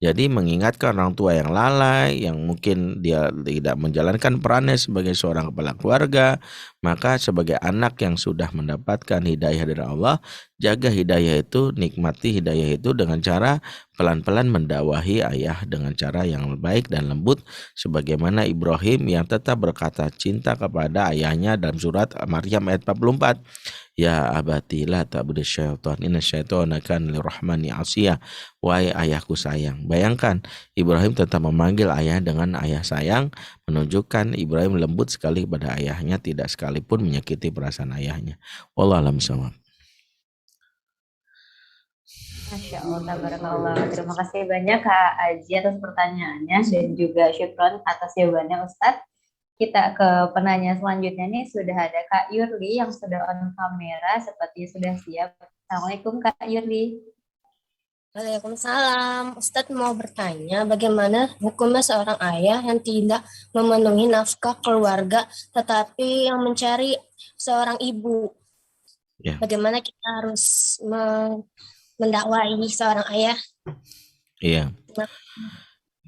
Jadi mengingatkan orang tua yang lalai, yang mungkin dia tidak menjalankan perannya sebagai seorang kepala keluarga, maka sebagai anak yang sudah mendapatkan hidayah dari Allah, jaga hidayah itu, nikmati hidayah itu dengan cara pelan-pelan mendakwahi ayah dengan cara yang baik dan lembut, sebagaimana Ibrahim yang tetap berkata cinta kepada ayahnya dalam surat Maryam ayat 44. Ya abati la ta'budu syaitan, inna syaitana kana lirrahmani asiyah. Wahai ayahku sayang. Bayangkan Ibrahim tetap memanggil ayah dengan ayah sayang, menunjukkan Ibrahim lembut sekali kepada ayahnya, tidak sekalipun menyakiti perasaan ayahnya. Wallahu a'lam bishawab.
Masya Allah, tabarakallah. Terima kasih banyak Kak Aji atas pertanyaannya dan juga syukron atas jawabannya Ustadz. Kita ke penanya selanjutnya nih, sudah ada Kak Yurli yang sudah on kamera, seperti sudah siap. Assalamualaikum Kak Yurli.
Waalaikumsalam. Ustadz mau bertanya bagaimana hukumnya seorang ayah yang tidak memenuhi nafkah keluarga tetapi yang mencari seorang ibu.
Ya.
Bagaimana kita harus mendakwai seorang ayah?
Iya.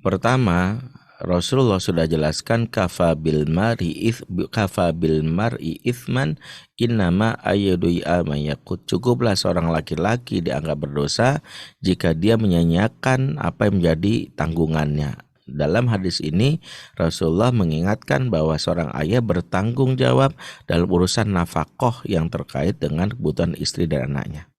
Pertama, Rasulullah sudah jelaskan kafa bil mar'i ithman innama ayyadui amayakut. Cukuplah seorang laki-laki dianggap berdosa jika dia menyanyiakan apa yang menjadi tanggungannya. Dalam hadis ini Rasulullah mengingatkan bahwa seorang ayah bertanggung jawab dalam urusan nafkah yang terkait dengan kebutuhan istri dan anaknya.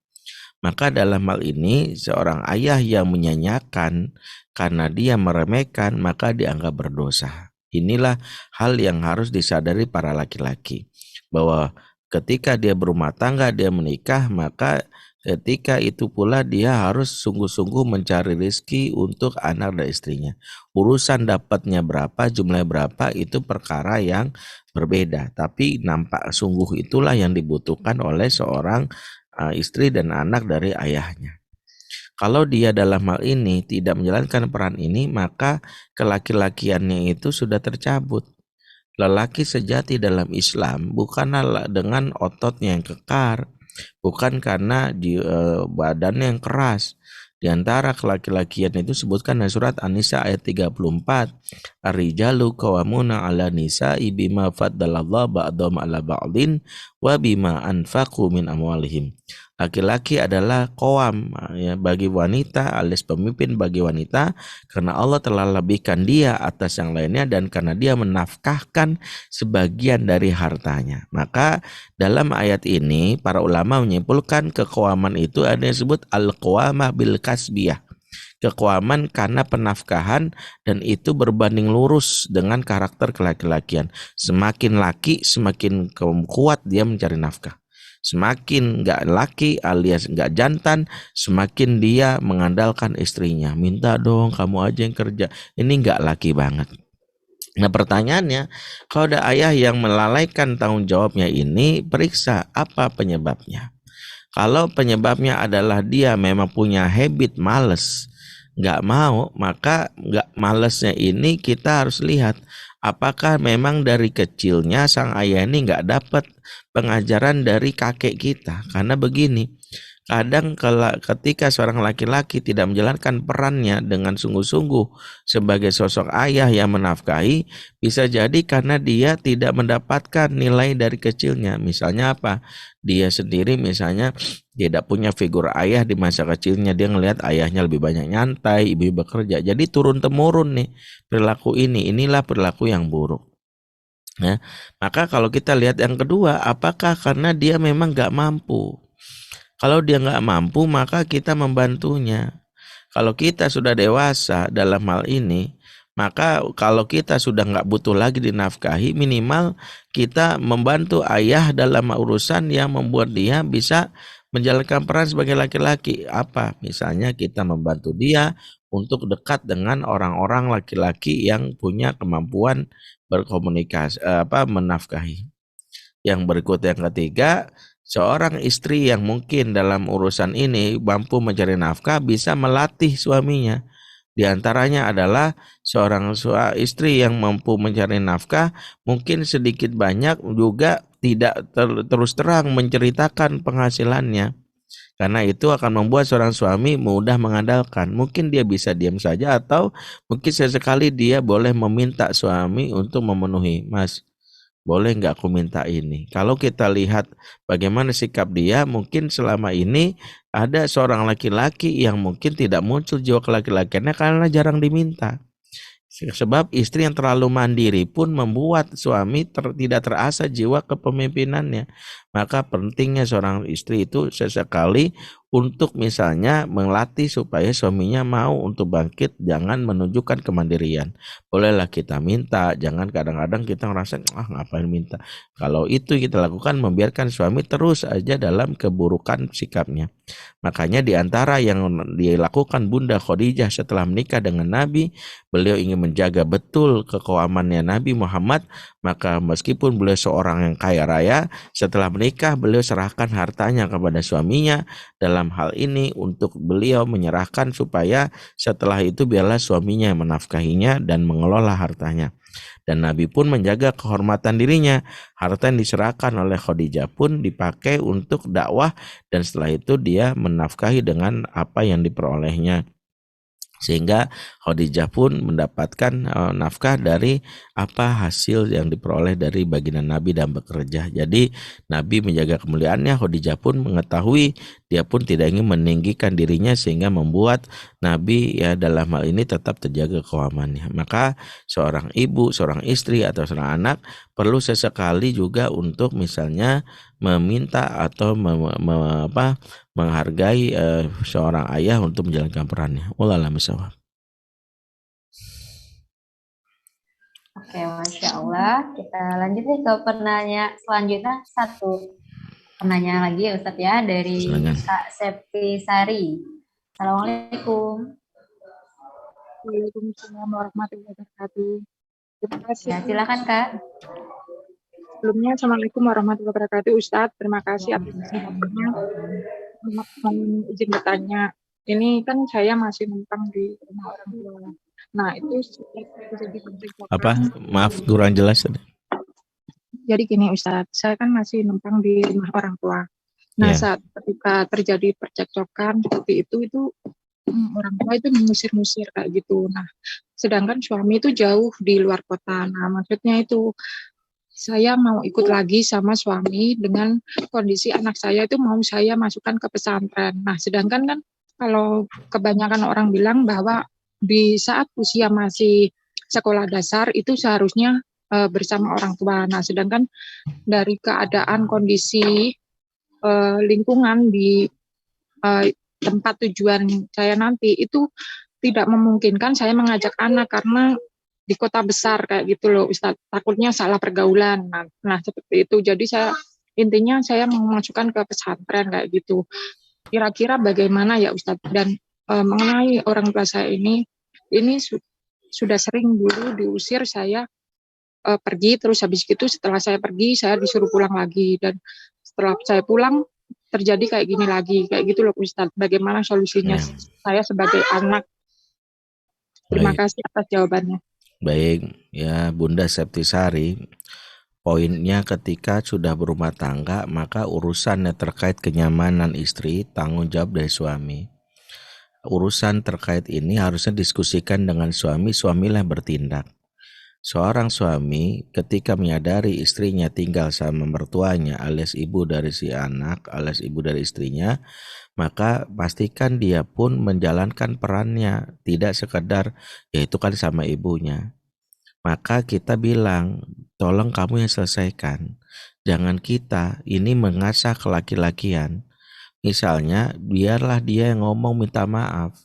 Maka dalam hal ini seorang ayah yang menyanyiakan karena dia meremehkan maka dianggap berdosa. Inilah hal yang harus disadari para laki-laki, bahwa ketika dia berumah tangga, dia menikah, maka ketika itu pula dia harus sungguh-sungguh mencari rezeki untuk anak dan istrinya. Urusan dapatnya berapa, jumlahnya berapa, itu perkara yang berbeda. Tapi nampak sungguh itulah yang dibutuhkan oleh seorang istri dan anak dari ayahnya. Kalau dia dalam hal ini tidak menjalankan peran ini, maka kelaki-lakiannya itu sudah tercabut. Lelaki sejati dalam Islam bukanlah dengan ototnya yang kekar, bukan karena badannya yang keras. Di antara kelaki-lakian itu sebutkan dalam surat An-Nisa ayat 34. Ar-rijalu qawwamuna 'ala nisa'i bima faddalallahu ba'dahum 'ala ba'din wa bima anfaqu min amwalihim. Laki-laki adalah qawam, ya, bagi wanita, alias pemimpin bagi wanita, karena Allah telah lebihkan dia atas yang lainnya dan karena dia menafkahkan sebagian dari hartanya. Maka dalam ayat ini para ulama menyimpulkan keqawaman itu ada yang disebut al-qawamah bil kasbiyah. Keqawaman karena penafkahan, dan itu berbanding lurus dengan karakter kelaki-lakian. Semakin laki semakin kuat dia mencari nafkah. Semakin nggak laki alias nggak jantan, semakin dia mengandalkan istrinya. Minta dong kamu aja yang kerja. Ini nggak laki banget. Nah pertanyaannya, kalau ada ayah yang melalaikan tanggung jawabnya ini, periksa apa penyebabnya. Kalau penyebabnya adalah dia memang punya habit males, nggak mau, maka nggak malesnya ini kita harus lihat apakah memang dari kecilnya sang ayah ini nggak dapat pengajaran dari kakek kita. Karena begini, kadang ketika seorang laki-laki tidak menjalankan perannya dengan sungguh-sungguh sebagai sosok ayah yang menafkahi, bisa jadi karena dia tidak mendapatkan nilai dari kecilnya. Misalnya apa? Dia sendiri misalnya tidak punya figur ayah di masa kecilnya, dia ngelihat ayahnya lebih banyak nyantai, ibu bekerja. Jadi turun-temurun nih perilaku ini. Inilah perilaku yang buruk. Ya, maka kalau kita lihat yang kedua, apakah karena dia memang gak mampu? Kalau dia gak mampu, maka kita membantunya. Kalau kita sudah dewasa dalam hal ini, maka kalau kita sudah gak butuh lagi dinafkahi, minimal kita membantu ayah dalam urusan yang membuat dia bisa menjalankan peran sebagai laki-laki. Apa? Misalnya kita membantu dia untuk dekat dengan orang-orang laki-laki yang punya kemampuan berkomunikasi, menafkahi. Yang berikut yang ketiga, seorang istri yang mungkin dalam urusan ini mampu mencari nafkah bisa melatih suaminya. Di antaranya adalah seorang istri yang mampu mencari nafkah mungkin sedikit banyak juga tidak terus terang menceritakan penghasilannya. Karena itu akan membuat seorang suami mudah mengandalkan. Mungkin dia bisa diam saja atau mungkin sesekali dia boleh meminta suami untuk memenuhi. Mas, boleh nggak aku minta ini? Kalau kita lihat bagaimana sikap dia, mungkin selama ini ada seorang laki-laki yang mungkin tidak muncul jiwa kelaki-lakiannya karena jarang diminta. Sebab istri yang terlalu mandiri pun membuat suami tidak terasa jiwa kepemimpinannya. Maka pentingnya seorang istri itu sesekali untuk misalnya melatih supaya suaminya mau untuk bangkit, jangan menunjukkan kemandirian. Bolehlah kita minta, jangan kadang-kadang kita ngerasa ngapain minta. Kalau itu kita lakukan, membiarkan suami terus aja dalam keburukan sikapnya. Makanya di antara yang dilakukan Bunda Khadijah setelah menikah dengan Nabi, beliau ingin menjaga betul kekawamannya Nabi Muhammad. Maka meskipun beliau seorang yang kaya raya, setelah menikah beliau serahkan hartanya kepada suaminya. Dalam hal ini untuk beliau menyerahkan supaya setelah itu biarlah suaminya yang menafkahinya dan mengelola hartanya. Dan Nabi pun menjaga kehormatan dirinya. Harta yang diserahkan oleh Khadijah pun dipakai untuk dakwah, dan setelah itu dia menafkahi dengan apa yang diperolehnya. Sehingga Khadijah pun mendapatkan nafkah dari apa hasil yang diperoleh dari baginda Nabi dan bekerja. Jadi Nabi menjaga kemuliaannya, Khadijah pun mengetahui, dia pun tidak ingin meninggikan dirinya sehingga membuat Nabi ya dalam hal ini tetap terjaga kewamannya. Maka seorang ibu, seorang istri atau seorang anak perlu sesekali juga untuk misalnya meminta atau menghargai seorang ayah untuk menjalankan perannya. Wallahu a'lam.
Oke, Masya Allah. Kita lanjut nih ke penanya selanjutnya. Satu penanya lagi ya Ustadz ya, dari Kak Septi Sari. Assalamualaikum.
Waalaikumsalam warahmatullahi wabarakatuh. Terima kasih.
Ya, silakan Kak.
Sebelumnya, Assalamualaikum warahmatullahi wabarakatuh, Ustadz. Terima kasih atas kesempatannya. Izin bertanya, ini kan saya masih numpang di rumah orang tua. Nah, itu jadi
apa? Maaf, kurang jelas.
Jadi gini Ustadz, saya kan masih numpang di rumah orang tua. Nah, saat ketika terjadi percekcokan seperti itu orang tua itu mengusir-ngusir kayak gitu. Nah, sedangkan suami itu jauh di luar kota. Nah, maksudnya itu saya mau ikut lagi sama suami dengan kondisi anak saya itu mau saya masukkan ke pesantren. Nah, sedangkan kan kalau kebanyakan orang bilang bahwa di saat usia masih sekolah dasar itu seharusnya bersama orang tua. Nah, sedangkan dari keadaan kondisi lingkungan di tempat tujuan saya nanti itu tidak memungkinkan saya mengajak anak karena di kota besar kayak gitu loh Ustadz, takutnya salah pergaulan. Nah seperti itu. Jadi intinya saya memasukkan ke pesantren kayak gitu. Kira-kira bagaimana ya Ustadz? Dan mengenai orang tua saya ini sudah sering dulu diusir saya pergi, terus habis itu setelah saya pergi saya disuruh pulang lagi, dan setelah saya pulang terjadi kayak gini lagi, kayak gitu loh Ustadz. Bagaimana solusinya saya sebagai anak? Terima kasih atas jawabannya.
Baik, ya Bunda Septi Sari, poinnya ketika sudah berumah tangga, maka urusan yang terkait kenyamanan istri tanggung jawab dari suami. Urusan terkait ini harusnya diskusikan dengan suami, suamilah bertindak. Seorang suami ketika menyadari istrinya tinggal sama mertuanya alias ibu dari si anak, alias ibu dari istrinya, maka pastikan dia pun menjalankan perannya, tidak sekedar ya itu kan sama ibunya. Maka kita bilang, tolong kamu yang selesaikan. Jangan kita ini mengasah kelaki-lakian. Misalnya, biarlah dia yang ngomong minta maaf.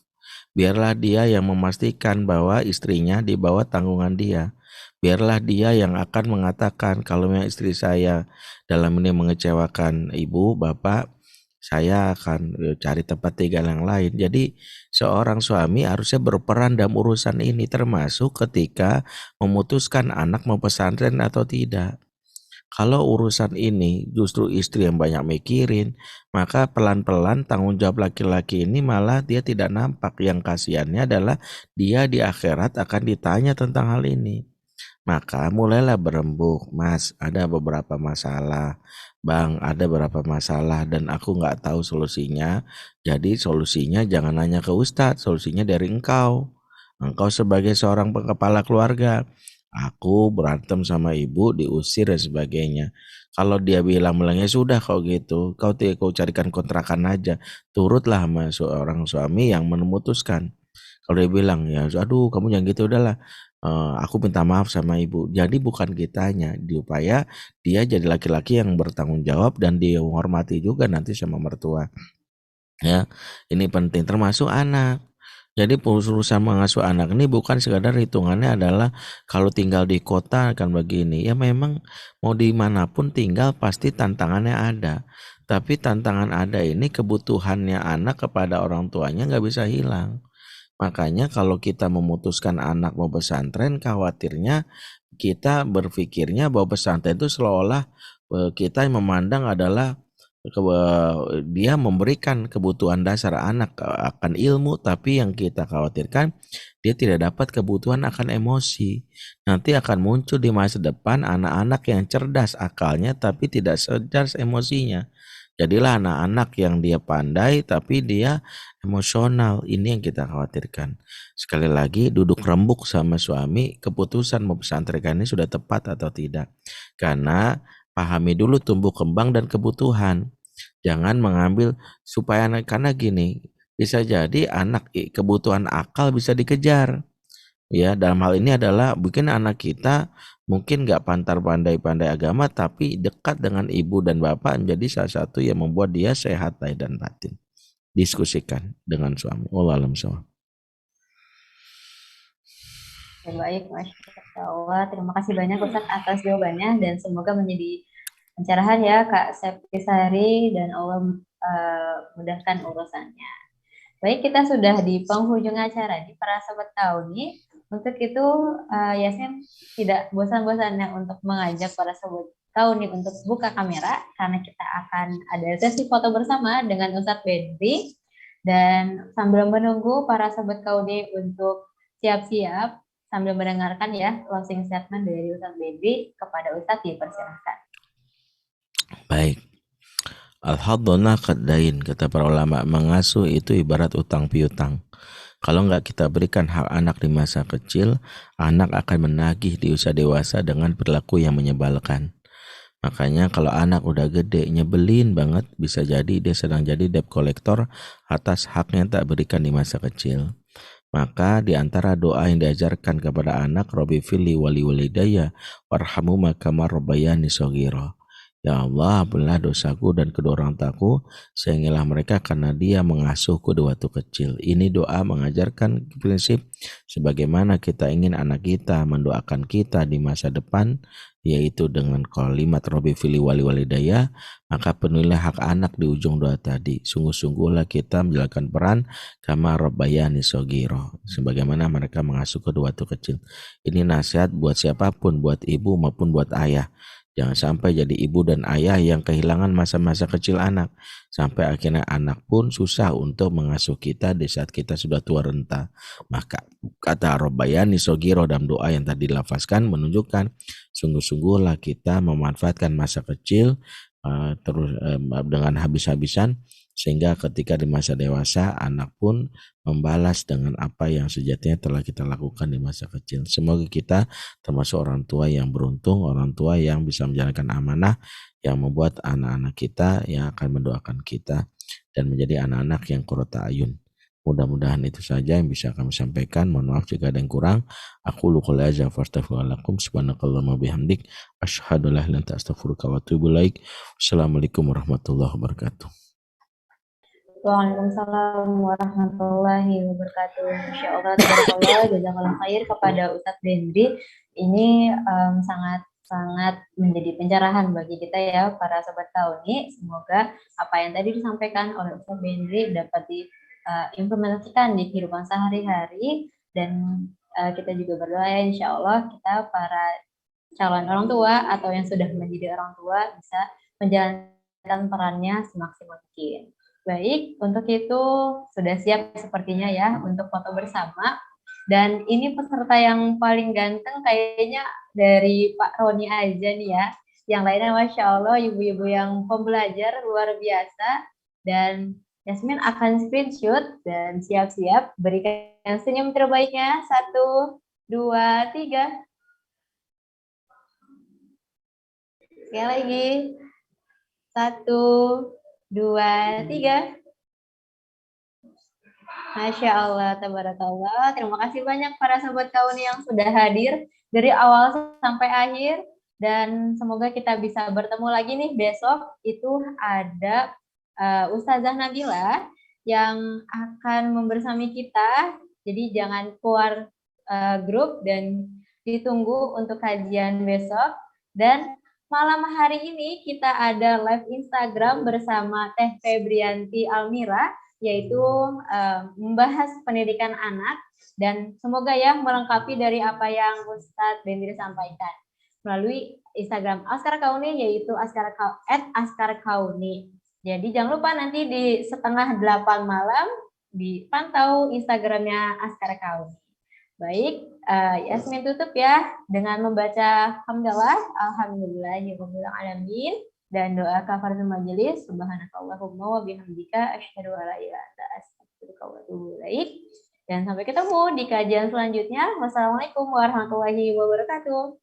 Biarlah dia yang memastikan bahwa istrinya di bawah tanggungan dia. Biarlah dia yang akan mengatakan kalau istri saya dalam ini mengecewakan ibu, bapak, saya akan cari tempat tinggal yang lain. Jadi seorang suami harusnya berperan dalam urusan ini, termasuk ketika memutuskan anak mau pesantren atau tidak. Kalau urusan ini justru istri yang banyak mikirin, maka pelan-pelan tanggung jawab laki-laki ini malah dia tidak nampak. Yang kasihannya adalah dia di akhirat akan ditanya tentang hal ini. Maka mulailah berembuk, Mas, ada beberapa masalah, Bang, ada beberapa masalah dan aku nggak tahu solusinya. Jadi solusinya jangan nanya ke Ustadz, solusinya dari engkau. Engkau sebagai seorang kepala keluarga. Aku berantem sama ibu, diusir dan sebagainya. Kalau dia bilang ya sudah kalau gitu, kau carikan kontrakan aja. Turutlah sama seorang suami yang memutuskan. Kalau dia bilang ya, aduh kamu jangan gitu udahlah. Aku minta maaf sama ibu. Jadi bukan kitanya, upaya dia jadi laki-laki yang bertanggung jawab dan dihormati juga nanti sama mertua. Ya, ini penting termasuk anak. Jadi urusan mengasuh anak ini bukan sekadar hitungannya adalah kalau tinggal di kota akan begini. Ya memang mau dimanapun tinggal pasti tantangannya ada. Tapi tantangan ada ini kebutuhannya anak kepada orang tuanya nggak bisa hilang. Makanya kalau kita memutuskan anak mau pesantren, khawatirnya kita berpikirnya bahwa pesantren itu seolah-olah kita yang memandang adalah dia memberikan kebutuhan dasar anak akan ilmu, tapi yang kita khawatirkan dia tidak dapat kebutuhan akan emosi. Nanti akan muncul di masa depan anak-anak yang cerdas akalnya tapi tidak cerdas emosinya. Jadilah anak-anak yang dia pandai tapi dia emosional. Ini yang kita khawatirkan. Sekali lagi duduk rembuk sama suami, keputusan mau pesantren ini sudah tepat atau tidak. Karena pahami dulu tumbuh kembang dan kebutuhan. Jangan mengambil supaya anak, karena gini, bisa jadi anak kebutuhan akal bisa dikejar. Ya, dalam hal ini adalah mungkin anak kita mungkin nggak pandai agama tapi dekat dengan ibu dan bapak menjadi salah satu yang membuat dia sehat lahir dan batin. Diskusikan dengan suami. Wallahu a'lam bishawab.
Baik, Masya Allah. Terima kasih banyak Ustaz atas jawabannya dan semoga menjadi pencerahan ya Kak Septisari dan Allah mudahkan urusannya. Baik, kita sudah di penghujung acara di para sobat tahu nih. Untuk itu Yasin tidak bosan-bosannya untuk mengajak para sobat tahu nih untuk buka kamera karena kita akan ada sesi foto bersama dengan Ustadz Bedri. Dan sambil menunggu para sobat kaudi untuk siap-siap sambil mendengarkan ya closing statement dari Ustadz Bedri kepada Ustadz dipersilahkan.
Baik. Al-hadhana qaddain, kata para ulama, mengasuh itu ibarat utang piutang. Kalau nggak kita berikan hak anak di masa kecil, anak akan menagih di usia dewasa dengan perilaku yang menyebalkan. Makanya kalau anak udah gede, nyebelin banget, bisa jadi dia sedang jadi debt collector atas haknya tak berikan di masa kecil. Maka di antara doa yang diajarkan kepada anak, Rabbi fili wali walidayya warhamuma kama rabbayani shaghira. Ya Allah, ampunilah dosaku dan kedua orang tuaku, sayangilah mereka karena dia mengasuhku di waktu kecil. Ini doa mengajarkan prinsip sebagaimana kita ingin anak kita mendoakan kita di masa depan, yaitu dengan kalimat Rabbi fili wali walidayya, maka penuhilah hak anak di ujung doa tadi. Sungguh-sungguhlah kita menjalankan peran kama rabbayani shaghira, sebagaimana mereka mengasuhku di waktu kecil. Ini nasihat buat siapapun, buat ibu maupun buat ayah. Jangan sampai jadi ibu dan ayah yang kehilangan masa-masa kecil anak. Sampai akhirnya anak pun susah untuk mengasuh kita di saat kita sudah tua renta. Maka kata Rabbayani Shaghira dalam doa yang tadi dilafazkan menunjukkan sungguh-sungguhlah kita memanfaatkan masa kecil terus dengan habis-habisan, sehingga ketika di masa dewasa anak pun membalas dengan apa yang sejatinya telah kita lakukan di masa kecil. Semoga kita termasuk orang tua yang beruntung, orang tua yang bisa menjalankan amanah, yang membuat anak-anak kita yang akan mendoakan kita dan menjadi anak-anak yang qurrata ayun. Mudah-mudahan itu saja yang bisa kami sampaikan. Mohon maaf jika ada yang kurang. Aku qouli hadza wa astaghfirullahaladzim subhanakallahumma bihamdik asyhadu an la ilaha illa anta astaghfiruka wa atubu ilaik. Wassalamualaikum warahmatullahi wabarakatuh.
Waalaikumsalam warahmatullahi wabarakatuh. Masya Allah, tabarakallah, jazakallah khair kepada Ustadz Bedri. Ini sangat menjadi pencerahan bagi kita ya para sobat kauni. Semoga apa yang tadi disampaikan oleh Ustadz Bedri dapat diimplementasikan di kehidupan sehari-hari, dan kita juga berdoa ya insya Allah kita para calon orang tua atau yang sudah menjadi orang tua bisa menjalankan perannya semaksimal mungkin. Baik, untuk itu sudah siap sepertinya ya untuk foto bersama. Dan ini peserta yang paling ganteng kayaknya dari Pak Roni aja nih ya. Yang lainnya Masya Allah ibu-ibu yang pembelajar luar biasa. Dan Yasmin akan screenshot dan siap-siap berikan senyum terbaiknya. 1, 2, 3. Sekali lagi. 1, 2, 3. Masya Allah, tabarakallah. Terima kasih banyak para sobat kauni yang sudah hadir dari awal sampai akhir. Dan semoga kita bisa bertemu lagi nih besok. Itu ada Ustazah Nabila yang akan membersami kita. Jadi jangan keluar grup dan ditunggu untuk kajian besok. Dan malam hari ini kita ada live Instagram bersama Teh Febrianti Almira, yaitu membahas pendidikan anak, dan semoga ya melengkapi dari apa yang Ustadz Bendir sampaikan melalui Instagram Askara Kauni, yaitu @askarkauni. Jadi jangan lupa nanti di 7:30 malam dipantau Instagramnya Askara Kauni. Baik, Yasmin tutup ya dengan membaca hamdalah, alhamdulillahirabbil alamin. Dan doa kafaratul majelis, subhanakallahumma wa bihamdika asyhadu an la ilaha illa anta astaghfiruka wa atubu ilaik. Dan sampai ketemu di kajian selanjutnya. Wassalamualaikum warahmatullahi wabarakatuh.